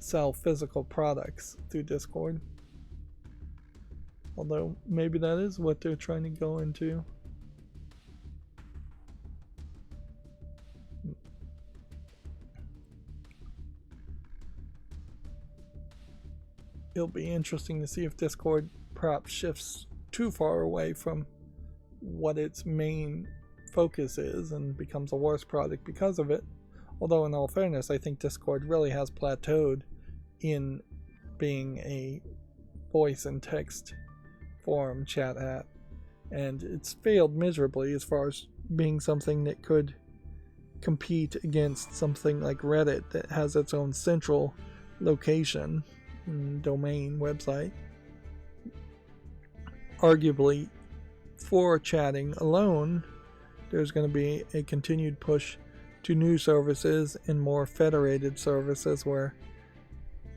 sell physical products through Discord. Although maybe that is what they're trying to go into. It'll be interesting to see if Discord perhaps shifts too far away from what its main focus is and becomes a worse product because of it. Although in all fairness, I think Discord really has plateaued in being a voice and text forum chat app, and it's failed miserably as far as being something that could compete against something like Reddit that has its own central location and domain website. Arguably, for chatting alone, there's going to be a continued push to new services and more federated services where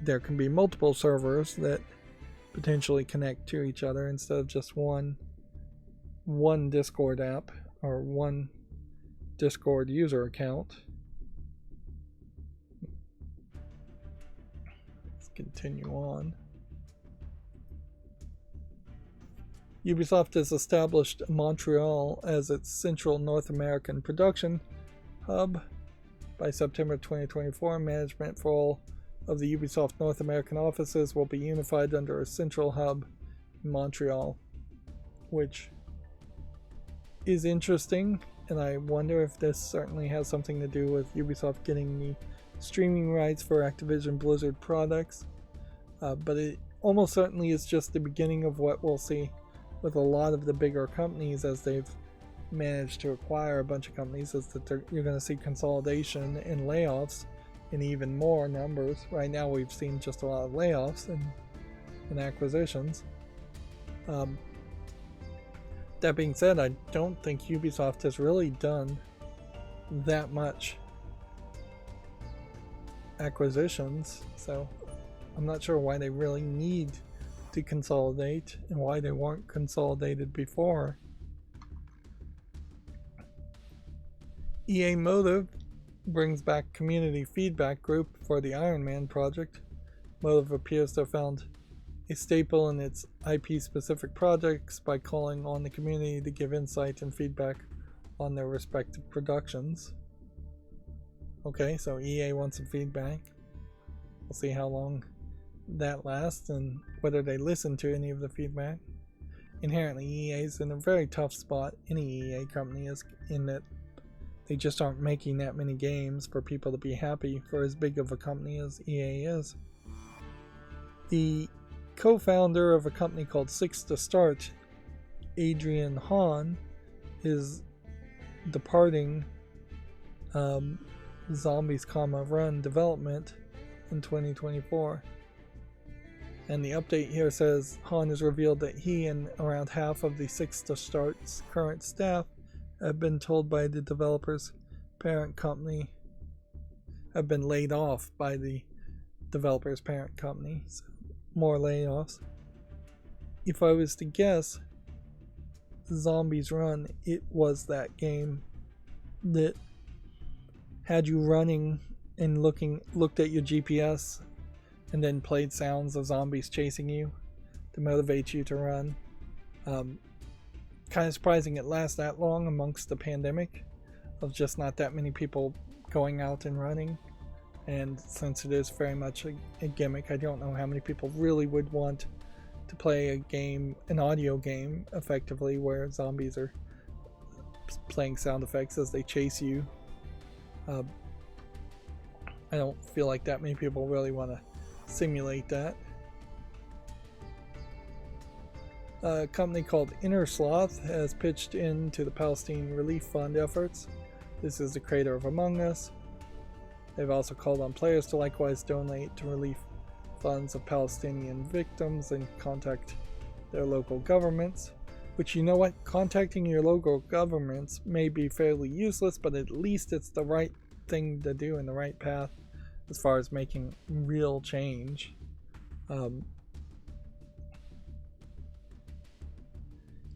there can be multiple servers that potentially connect to each other instead of just one Discord app or one Discord user account. Let's continue on. Ubisoft has established Montreal as its central North American production hub. By September 2024, management for all of the Ubisoft North American offices will be unified under a central hub in Montreal, which is interesting, and I wonder if this certainly has something to do with Ubisoft getting the streaming rights for Activision Blizzard products, but it almost certainly is just the beginning of what we'll see with a lot of the bigger companies as they've managed to acquire a bunch of companies, is that you're going to see consolidation and layoffs in even more numbers. Right now we've seen just a lot of layoffs and acquisitions. That being said, I don't think Ubisoft has really done that much acquisitions, so I'm not sure why they really need to consolidate and why they weren't consolidated before. EA Motive brings back community feedback group for the Iron Man project. Motive appears to have found a staple in its IP-specific projects by calling on the community to give insight and feedback on their respective productions. Okay, so EA wants some feedback. We'll see how long that lasts and whether they listen to any of the feedback. Inherently, EA is in a very tough spot. Any EA company is, in that they just aren't making that many games for people to be happy for as big of a company as EA is. The co-founder of a company called Six to Start, Adrian Hahn, is departing Zombies, Run development in 2024. And the update here says Hahn has revealed that he and around half of the Six to Start's current staff have been told by the developer's parent company, have been laid off by the developer's parent company. So more layoffs. If I was to guess, Zombies Run, it was that game that had you running and looked at your GPS and then played sounds of zombies chasing you to motivate you to run. Kind of surprising it lasts that long amongst the pandemic of just not that many people going out and running. And since it is very much a gimmick, I don't know how many people really would want to play a game, an audio game, effectively, where zombies are playing sound effects as they chase you. I don't feel like that many people really want to simulate that. A company called Inner Sloth has pitched into the Palestine Relief Fund efforts. This is the creator of Among Us. They've also called on players to likewise donate to relief funds of Palestinian victims and contact their local governments. Which, you know what, contacting your local governments may be fairly useless, but at least it's the right thing to do and the right path as far as making real change.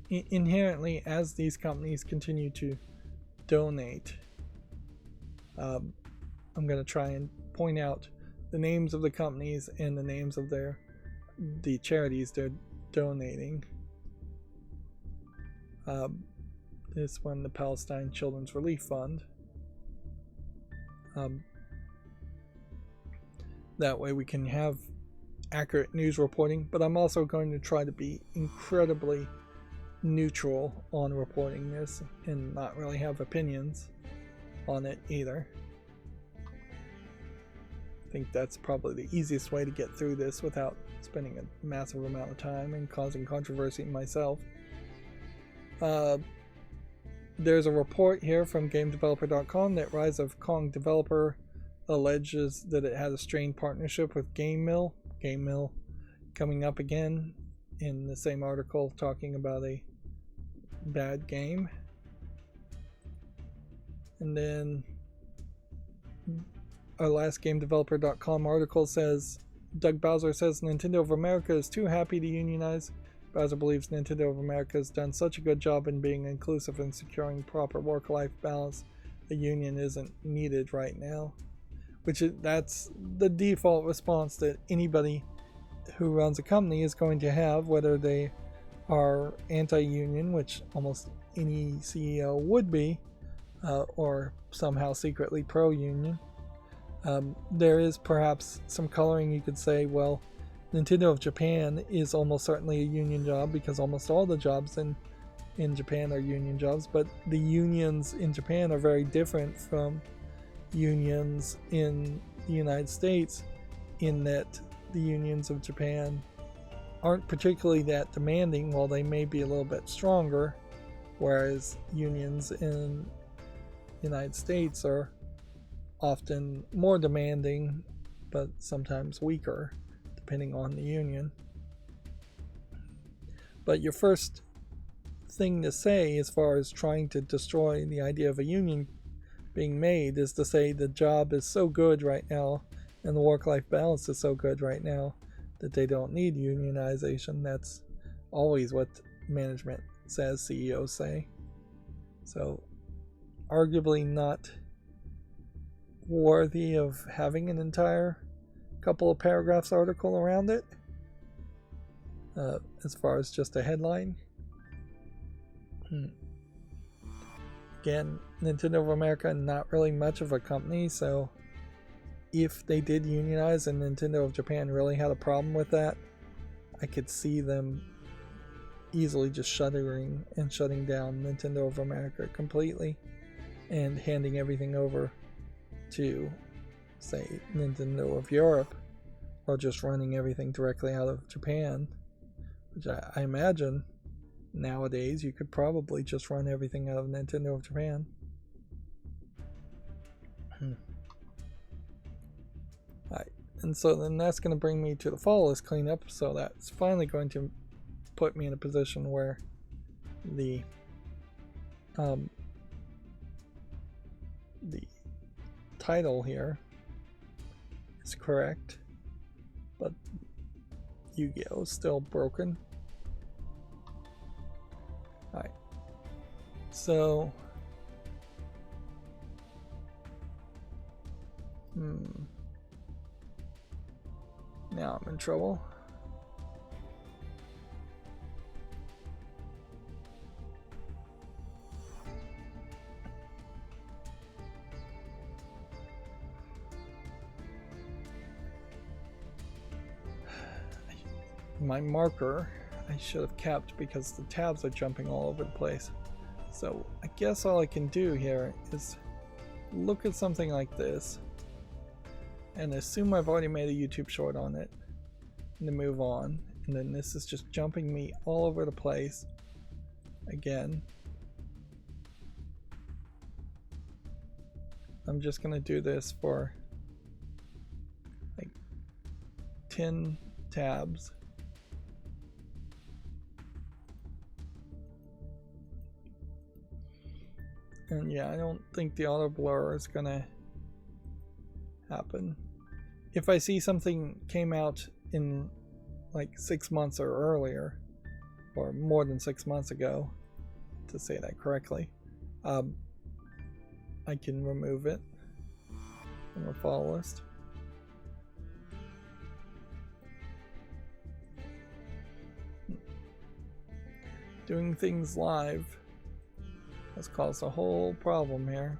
Inherently, as these companies continue to donate, I'm going to try and point out the names of the companies and the names of the charities they're donating. This one, the Palestine Children's Relief Fund. That way we can have accurate news reporting, but I'm also going to try to be incredibly neutral on reporting this and not really have opinions on it either. I think that's probably the easiest way to get through this without spending a massive amount of time and causing controversy myself. There's a report here from GameDeveloper.com that Rise of Kong developer alleges that it had a strained partnership with GameMill. GameMill coming up again in the same article talking about a bad game. And then our last GameDeveloper.com article says, Doug Bowser says Nintendo of America is too happy to unionize. Bowser believes Nintendo of America has done such a good job in being inclusive and securing proper work-life balance. A union isn't needed right now. That's the default response that anybody who runs a company is going to have, whether they are anti-union, which almost any CEO would be, or somehow secretly pro-union. There is perhaps some coloring. You could say, well, Nintendo of Japan is almost certainly a union job because almost all the jobs in Japan are union jobs, but the unions in Japan are very different from unions in the United States in that the unions of Japan aren't particularly that demanding, while they may be a little bit stronger, whereas unions in the United States are often more demanding but sometimes weaker depending on the union. But your first thing to say as far as trying to destroy the idea of a union being made is to say the job is so good right now and the work-life balance is so good right now that they don't need unionization. That's always what management says, CEOs say. So arguably not worthy of having an entire couple of paragraphs article around it, as far as just a headline. Again, Nintendo of America, not really much of a company, so if they did unionize and Nintendo of Japan really had a problem with that, I could see them easily just shutting down Nintendo of America completely and handing everything over to, say, Nintendo of Europe, or just running everything directly out of Japan, which I imagine nowadays you could probably just run everything out of Nintendo of Japan. Alright, and so then that's going to bring me to the fall list cleanup, so that's finally going to put me in a position where the title here is correct, but Yu-Gi-Oh! Is still broken. Alright, so now I'm in trouble. My marker I should have kept because the tabs are jumping all over the place. So I guess all I can do here is look at something like this and assume I've already made a YouTube short on it and then move on. And then this is just jumping me all over the place again. I'm just gonna do this for like 10 tabs. And yeah, I don't think the auto blur is gonna happen. If I see something came out in like 6 months or earlier, or more than 6 months ago, to say that correctly, I can remove it from the follow list. Doing things live has caused a whole problem here.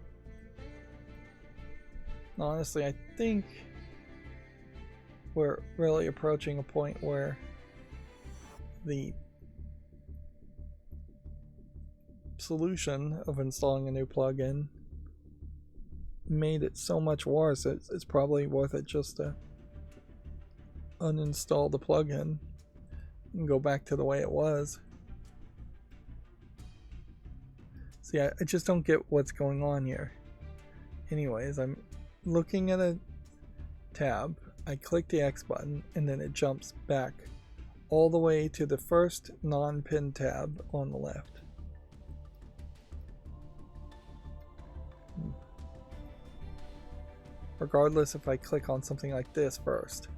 Honestly, I think we're really approaching a point where the solution of installing a new plugin made it so much worse. It's probably worth it just to uninstall the plugin and go back to the way it was. See, I just don't get what's going on here. Anyways, I'm looking at a tab, I click the X button, and then it jumps back all the way to the first non-pinned tab on the left. Regardless if I click on something like this first.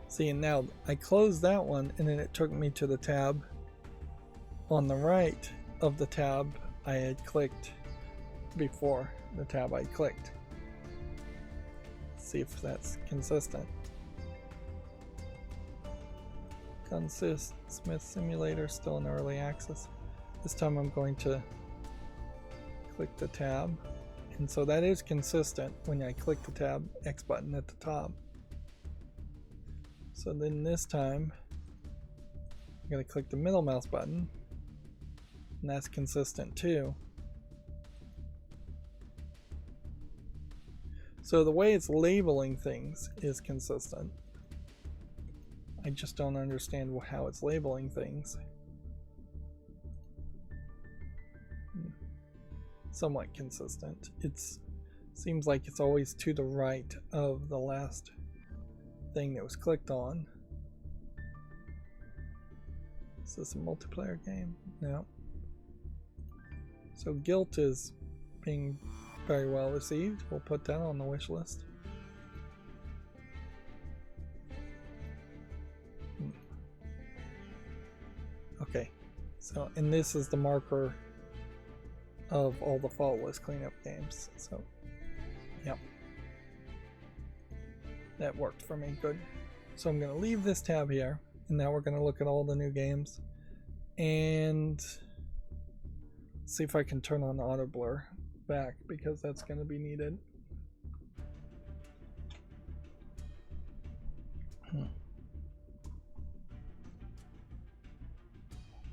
See, and now I closed that one and then it took me to the tab on the right of the tab I had clicked before the tab I clicked. Let's see if that's consistent. Gunsmith Simulator still in early access. This time I'm going to click the tab, and so that is consistent when I click the tab X button at the top. So then this time I'm going to click the middle mouse button, and that's consistent too. So the way it's labeling things is consistent. I just don't understand how it's labeling things. Somewhat consistent. It seems like it's always to the right of the last thing that was clicked on. Is this a multiplayer game? No. So Guilt is being very well received. We'll put that on the wish list. Okay, so and this is the marker of all the fault list cleanup games. So, yep, that worked for me. Good. So I'm going to leave this tab here, and now we're going to look at all the new games and see if I can turn on auto blur back, because that's going to be needed.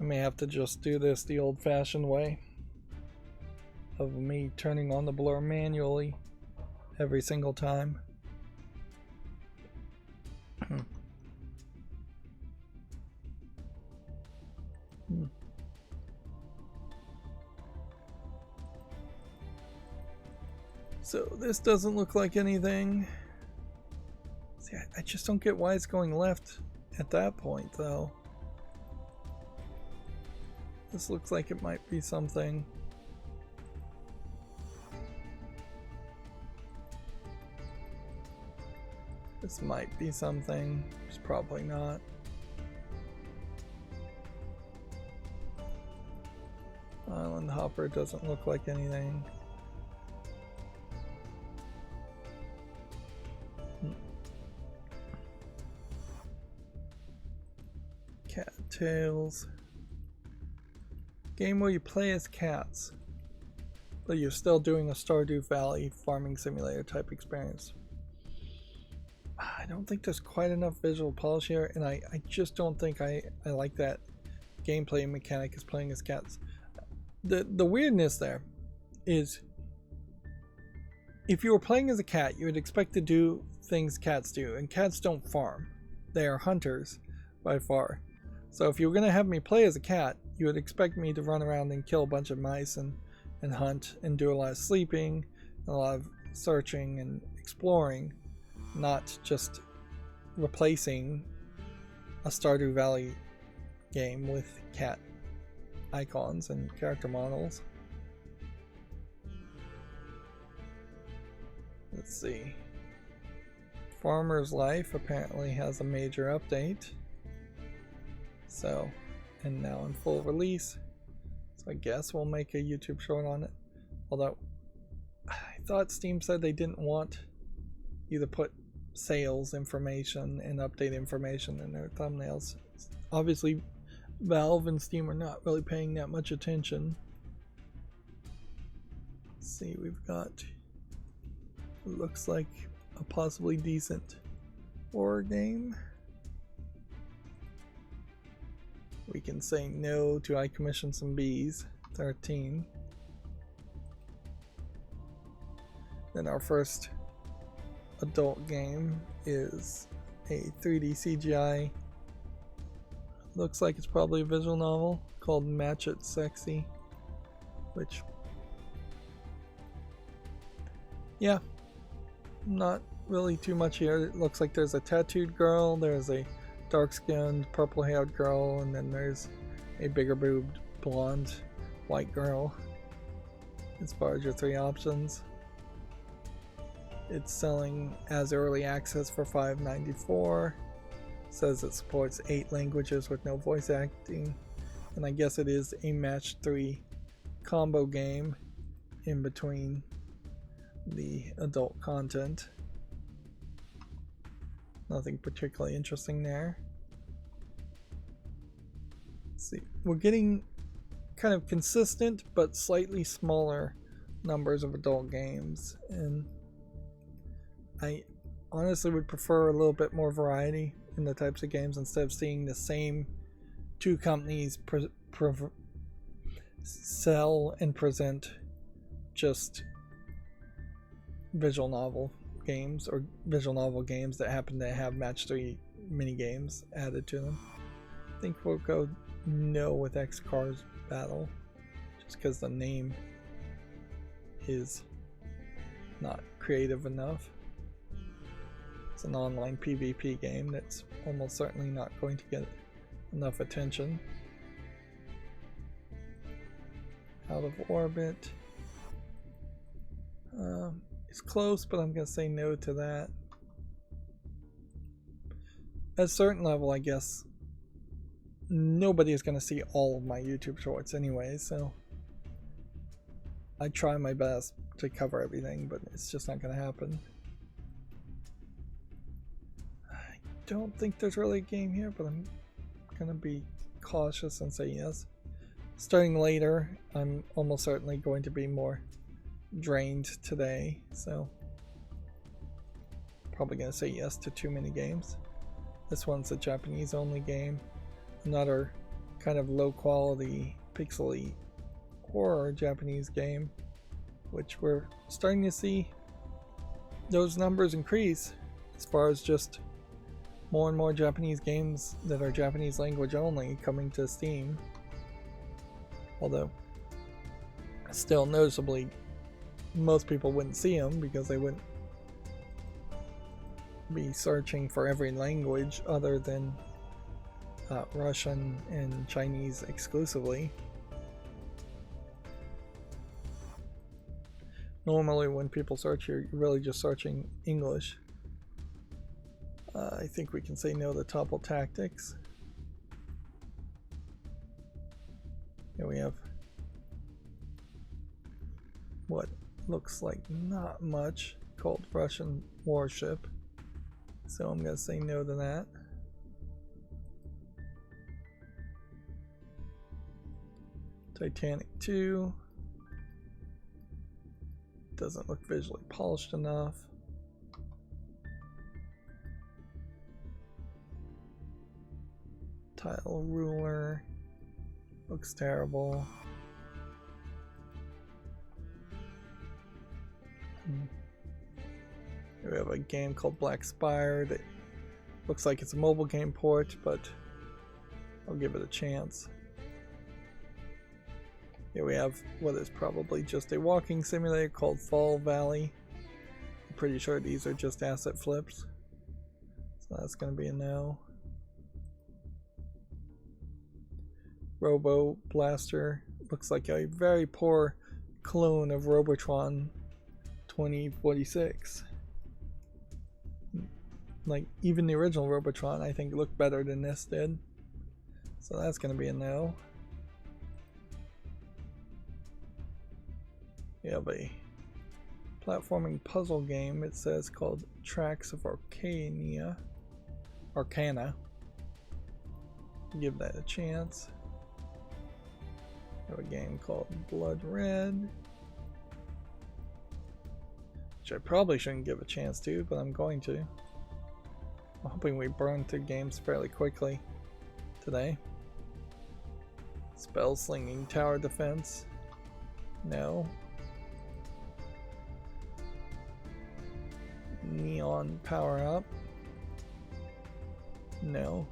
I may have to just do this the old-fashioned way of me turning on the blur manually every single time. So this doesn't look like anything. See, I just don't get why it's going left at that point though. This looks like it might be something. This might be something. It's probably not. Island Hopper doesn't look like anything. Cat Tales. Game where you play as cats, but you're still doing a Stardew Valley farming simulator type experience. I don't think there's quite enough visual polish here, and I just don't think I like that gameplay mechanic as playing as cats. The weirdness there is, if you were playing as a cat, you would expect to do things cats do, and cats don't farm. They are hunters by far. So if you were going to have me play as a cat, you would expect me to run around and kill a bunch of mice and hunt and do a lot of sleeping, a lot of searching and exploring, not just replacing a Stardew Valley game with cat icons and character models. Let's see. Farmer's Life apparently has a major update. So, and now in full release. So I guess we'll make a YouTube short on it. Although, I thought Steam said they didn't want you to put sales information and update information in their thumbnails. Obviously, Valve and Steam are not really paying that much attention. Let's see, we've got, looks like a possibly decent horror game. We can say no to I Commissioned Some Bees, 13. Then our first adult game is a 3D CGI. Looks like it's probably a visual novel called Match It Sexy, which, yeah, not really too much here. It looks like there's a tattooed girl, there's a dark-skinned, purple-haired girl, and then there's a bigger-boobed, blonde, white girl as far as your three options. It's selling as early access for $5.94. Says it supports 8 languages with no voice acting, and I guess it is a match 3 combo game in between the adult content. Nothing particularly interesting there. Let's see, we're getting kind of consistent but slightly smaller numbers of adult games, and I honestly would prefer a little bit more variety in the types of games instead of seeing the same 2 companies sell and present just visual novel games, or visual novel games that happen to have match 3 mini games added to them. I think we'll go no with X Cars Battle just because the name is not creative enough. It's an online PvP game that's almost certainly not going to get enough attention. Out of Orbit. It's close, but I'm going to say no to that. At a certain level, I guess, nobody is going to see all of my YouTube shorts anyway, so I try my best to cover everything, but it's just not going to happen. Don't think there's really a game here, but I'm gonna be cautious and say yes. Starting later, I'm almost certainly going to be more drained today, so probably gonna say yes to too many games. This one's a Japanese only game, another kind of low quality pixely horror Japanese game, which we're starting to see those numbers increase as far as just more and more Japanese games that are Japanese language only coming to Steam. Although, still noticeably, most people wouldn't see them because they wouldn't be searching for every language other than Russian and Chinese exclusively. Normally when people search here, you're really just searching English. I think we can say no to topple tactics. Here we have what looks like not much called Russian warship. So I'm going to say no to that. Titanic 2. Doesn't look visually polished enough. Tile ruler. Looks terrible. We have a game called Black Spire that looks like it's a mobile game port, but I'll give it a chance. Here we have what is probably just a walking simulator called Fall Valley. I'm pretty sure these are just asset flips. So that's going to be a no. Robo Blaster looks like a very poor clone of Robotron 2046. Like, even the original Robotron I think looked better than this did. So that's going to be a no. We have a platforming puzzle game, it says, called Tracks of Arcana. Give that a chance. We have a game called Blood Red, which I probably shouldn't give a chance to, but I'm going to. I'm hoping we burn through games fairly quickly today. Spell Slinging Tower Defense. No. Neon Power Up. No.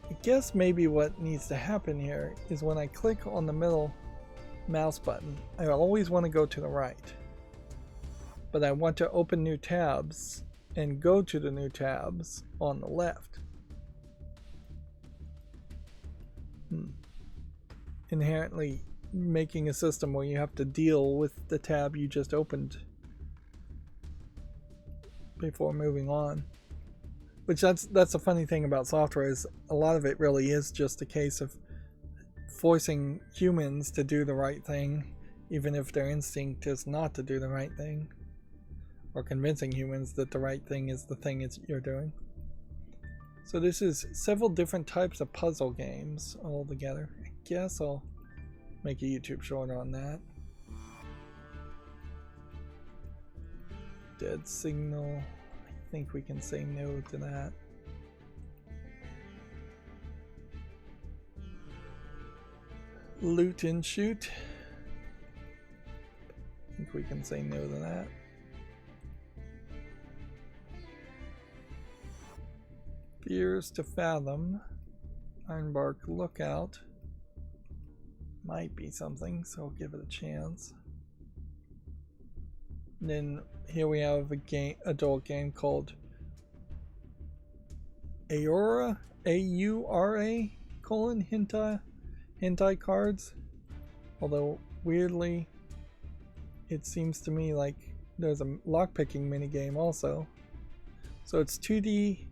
I guess maybe what needs to happen here is when I click on the middle mouse button, I always want to go to the right. But I want to open new tabs and go to the new tabs on the left. Inherently making a system where you have to deal with the tab you just opened before moving on. Which that's the funny thing about software, is a lot of it really is just a case of forcing humans to do the right thing, even if their instinct is not to do the right thing, or convincing humans that the right thing is the thing you're doing. So this is several different types of puzzle games all together. I guess I'll make a YouTube short on that. Dead Signal. I think we can say no to that. Loot and Shoot. I think we can say no to that. Fears to Fathom. Ironbark Lookout. Might be something, so I'll give it a chance. And then here we have a game, adult game called Aura, A-U-R-A, hentai cards. Although weirdly, it seems to me like there's a lockpicking minigame also. So it's 2D,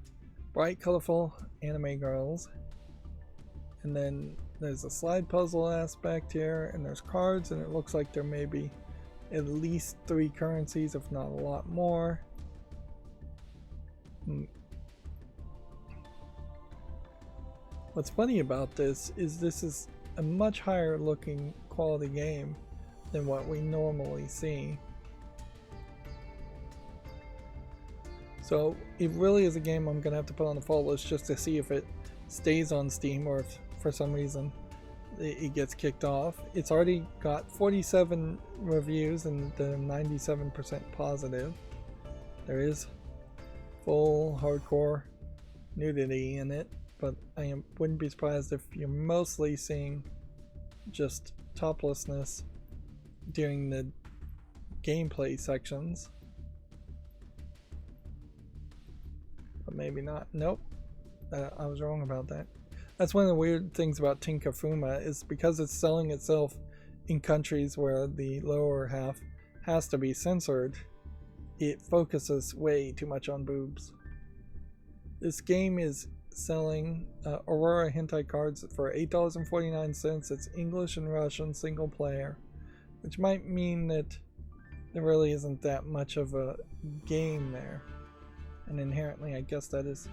bright, colorful anime girls. And then there's a slide puzzle aspect here, and there's cards, and it looks like there may be at least 3 currencies, if not a lot more. What's funny about this is a much higher looking quality game than what we normally see. So it really is a game I'm gonna have to put on the fall list just to see if it stays on Steam, or if for some reason it gets kicked off. It's already got 47 reviews and the 97% positive. There is full hardcore nudity in it, but I wouldn't be surprised if you're mostly seeing just toplessness during the gameplay sections. But maybe not. Nope. I was wrong about that. That's one of the weird things about Tinkafuma, is because it's selling itself in countries where the lower half has to be censored, it focuses way too much on boobs. This game is selling Aurora hentai cards for $8.49. It's English and Russian single player, which might mean that there really isn't that much of a game there. And inherently, I guess that is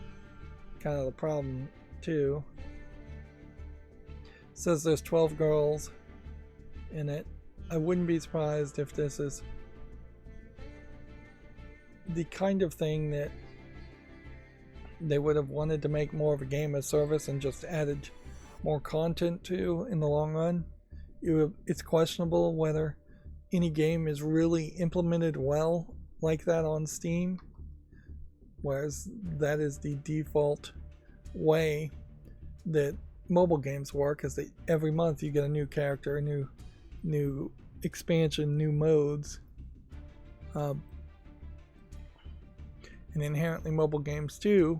kind of the problem too. It says there's 12 girls in it. I wouldn't be surprised if this is the kind of thing that they would have wanted to make more of a game as service and just added more content to in the long run. It's questionable whether any game is really implemented well like that on Steam, whereas that is the default way that mobile games work, is that every month you get a new character, a new expansion, new modes. And inherently mobile games too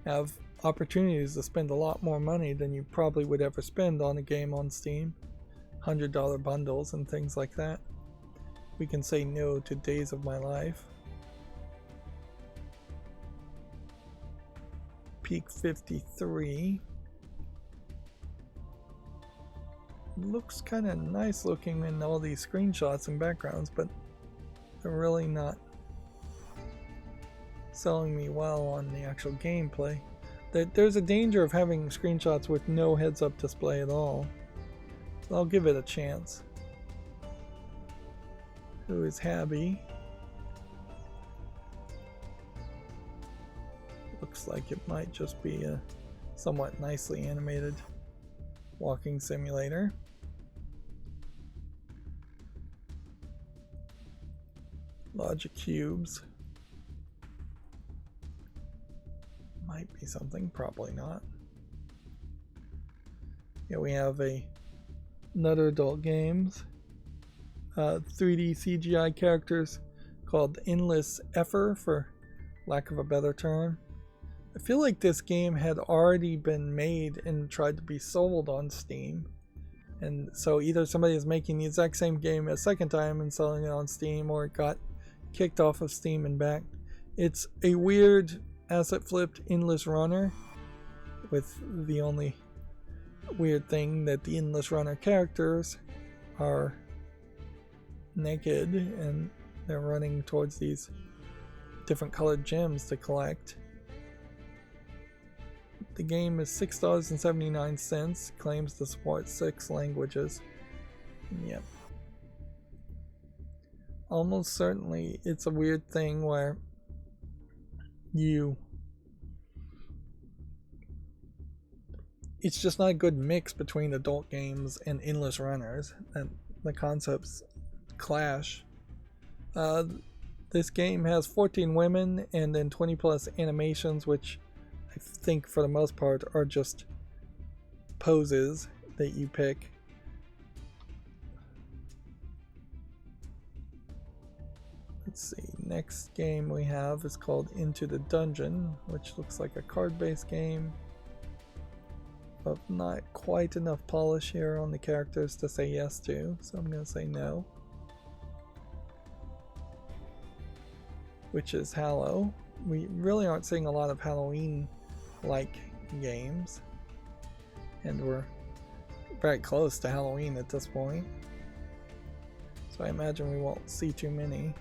have opportunities to spend a lot more money than you probably would ever spend on a game on Steam. $100 bundles and things like that. We can say no to Days of My Life. Peak 53. Looks kind of nice looking in all these screenshots and backgrounds, but they're really not selling me well on the actual gameplay. There's a danger of having screenshots with no heads-up display at all. So I'll give it a chance. Who is Habby? Looks like it might just be a somewhat nicely animated walking simulator. Logic cubes. Might be something, probably not. Here we have another adult games. 3D CGI characters called Endless Effer, for lack of a better term. I feel like this game had already been made and tried to be sold on Steam. And so either somebody is making the exact same game a second time and selling it on Steam, or it got kicked off of Steam and back. It's a weird asset flipped Endless Runner, with the only weird thing that the Endless Runner characters are naked and they're running towards these different colored gems to collect. The game is $6.79, claims to support 6 languages. Yep. Almost certainly it's a weird thing where it's just not a good mix between adult games and endless runners, and the concepts clash. This game has 14 women and then 20 plus animations, which I think for the most part are just poses that you pick. Let's see, next game we have is called Into the Dungeon, which looks like a card-based game, but not quite enough polish here on the characters to say yes to, so I'm going to say no. Which is Hallow. We really aren't seeing a lot of Halloween-like games, and we're very close to Halloween at this point, so I imagine we won't see too many.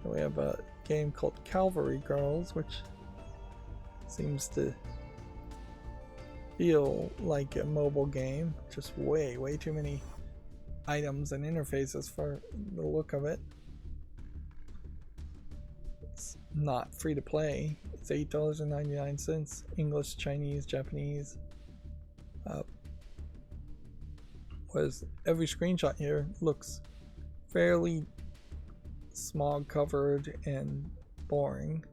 We have a game called Calvary Girls, which seems to feel like a mobile game. Just way too many items and interfaces for the look of it. It's not free to play. It's $8.99, English, Chinese, Japanese. Whereas every screenshot here looks fairly smog covered and boring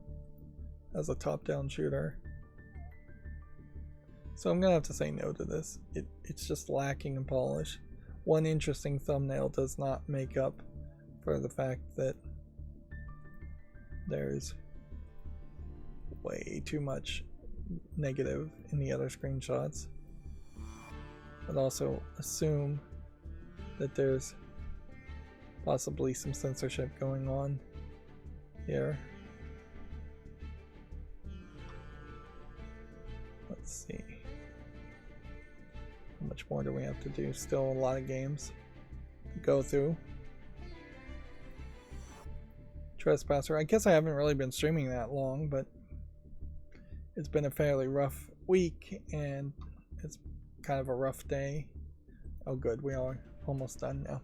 as a top-down shooter, so I'm gonna have to say no to this. It's just lacking in polish. One interesting thumbnail does not make up for the fact that there's way too much negative in the other screenshots. I'd also assume that there's possibly some censorship going on here. Let's see. How much more do we have to do? Still a lot of games to go through. Trespasser. I guess I haven't really been streaming that long, but it's been a fairly rough week and it's kind of a rough day. Oh good, we are almost done now.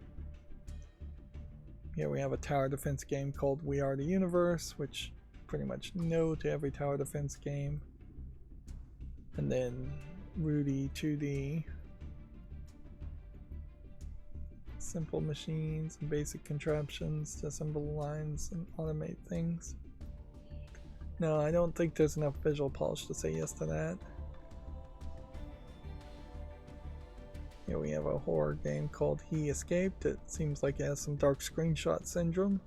Here we have a tower defense game called We Are the Universe, which pretty much no to every tower defense game. And then Rudy 2D. Simple machines and basic contraptions to assemble lines and automate things. No, I don't think there's enough visual polish to say yes to that. Here we have a horror game called He Escaped. It seems like it has some dark screenshot syndrome.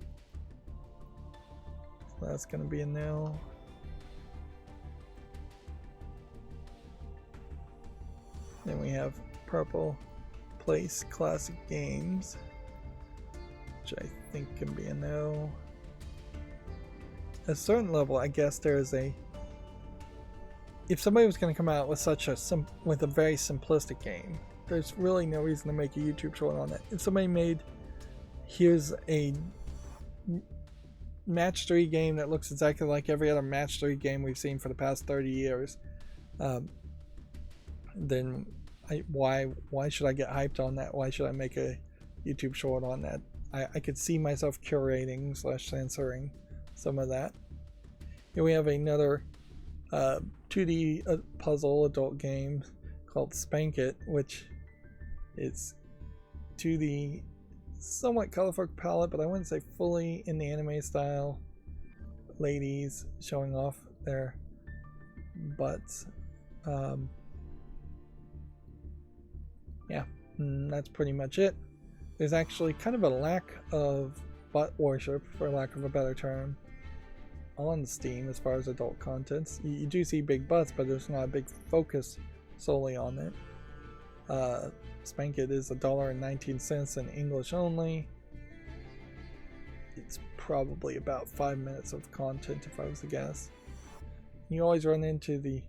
So that's going to be a no. Then we have Purple Place Classic Games, which I think can be a no. At a certain level, I guess there is a... If somebody was going to come out with with a very simplistic game, there's really no reason to make a YouTube short on it. If somebody made, here's a match 3 game that looks exactly like every other match 3 game we've seen for the past 30 years, then why should I get hyped on that? Why should I make a YouTube short on that? I could see myself curating / censoring some of that. Here we have another 2D puzzle adult game called Spank It, which is 2D, somewhat colorful palette, but I wouldn't say fully in the anime style. Ladies showing off their butts. Yeah, that's pretty much it. There's actually kind of a lack of butt worship, for lack of a better term, on Steam as far as adult contents. You do see big butts, but there's not a big focus solely on it. Spank It is $1.19 in English only. It's probably about 5 minutes of content if I was to guess. You always run into the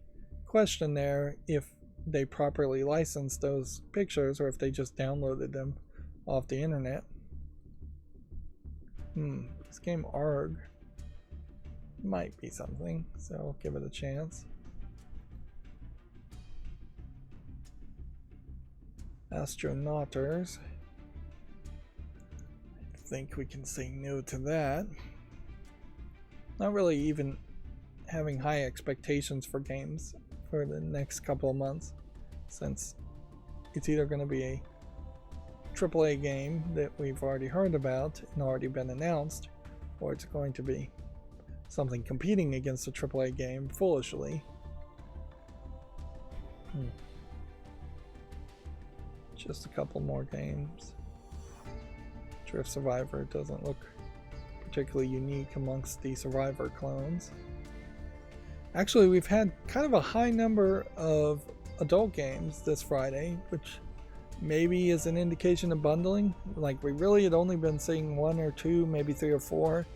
question there if they properly licensed those pictures or if they just downloaded them off the internet. This game ARG might be something, so I'll give it a chance. Astronauters. I think we can say no to that. Not really even having high expectations for games for the next couple of months, since it's either going to be a AAA game that we've already heard about and already been announced, or it's going to be something competing against a AAA game foolishly. Just a couple more games. Drift Survivor doesn't look particularly unique amongst the Survivor clones. Actually, we've had kind of a high number of adult games this Friday, which maybe is an indication of bundling. Like, we really had only been seeing 1 or 2, maybe 3 or 4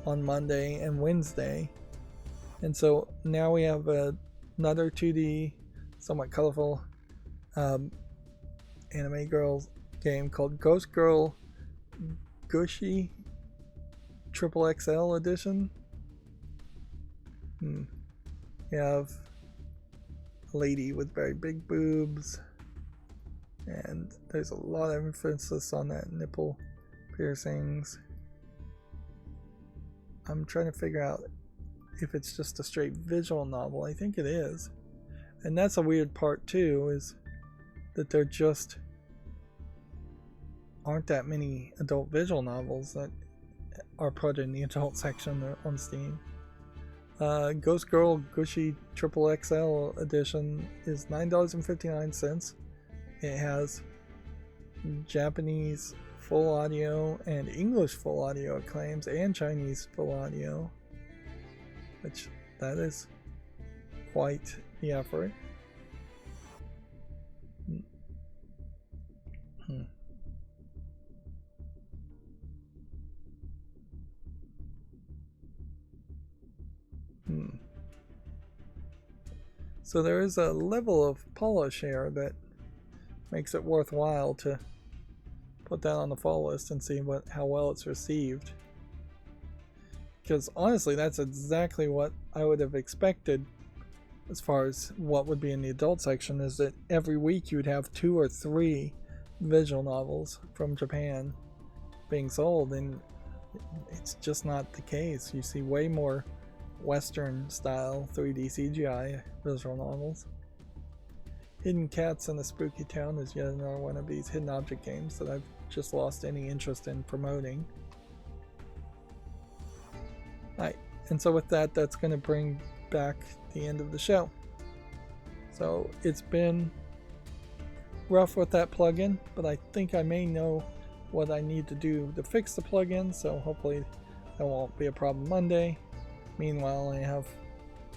on Monday and Wednesday. And so now we have another 2D, somewhat colorful anime girls game called Ghost Girl Gushy Triple XL Edition. You have a lady with very big boobs, and there's a lot of emphasis on that nipple piercings. I'm trying to figure out if it's just a straight visual novel. I think it is. And that's a weird part too, is that there just aren't that many adult visual novels that are put in the adult section on Steam. Ghost Girl Gushy Triple XL Edition is $9.59. It has Japanese full audio and English full audio claims and Chinese full audio, which that is quite the effort. So there is a level of polish here that makes it worthwhile to put that on the fall list and see how well it's received. Because honestly, that's exactly what I would have expected as far as what would be in the adult section, is that every week you would have 2 or 3 visual novels from Japan being sold, and it's just not the case. You see way more Western style 3D CGI visual novels. Hidden Cats in a Spooky Town is yet another one of these hidden object games that I've just lost any interest in promoting. Alright, and so with that, that's going to bring back the end of the show. So it's been rough with that plugin, but I think I may know what I need to do to fix the plugin, so hopefully that won't be a problem Monday. Meanwhile, I have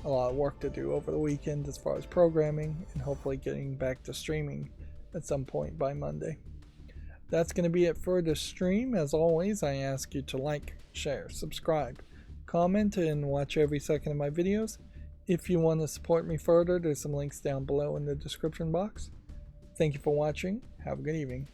a lot of work to do over the weekend as far as programming, and hopefully getting back to streaming at some point by Monday. That's going to be it for the stream. As always, I ask you to like, share, subscribe, comment, and watch every second of my videos. If you want to support me further, there's some links down below in the description box. Thank you for watching. Have a good evening.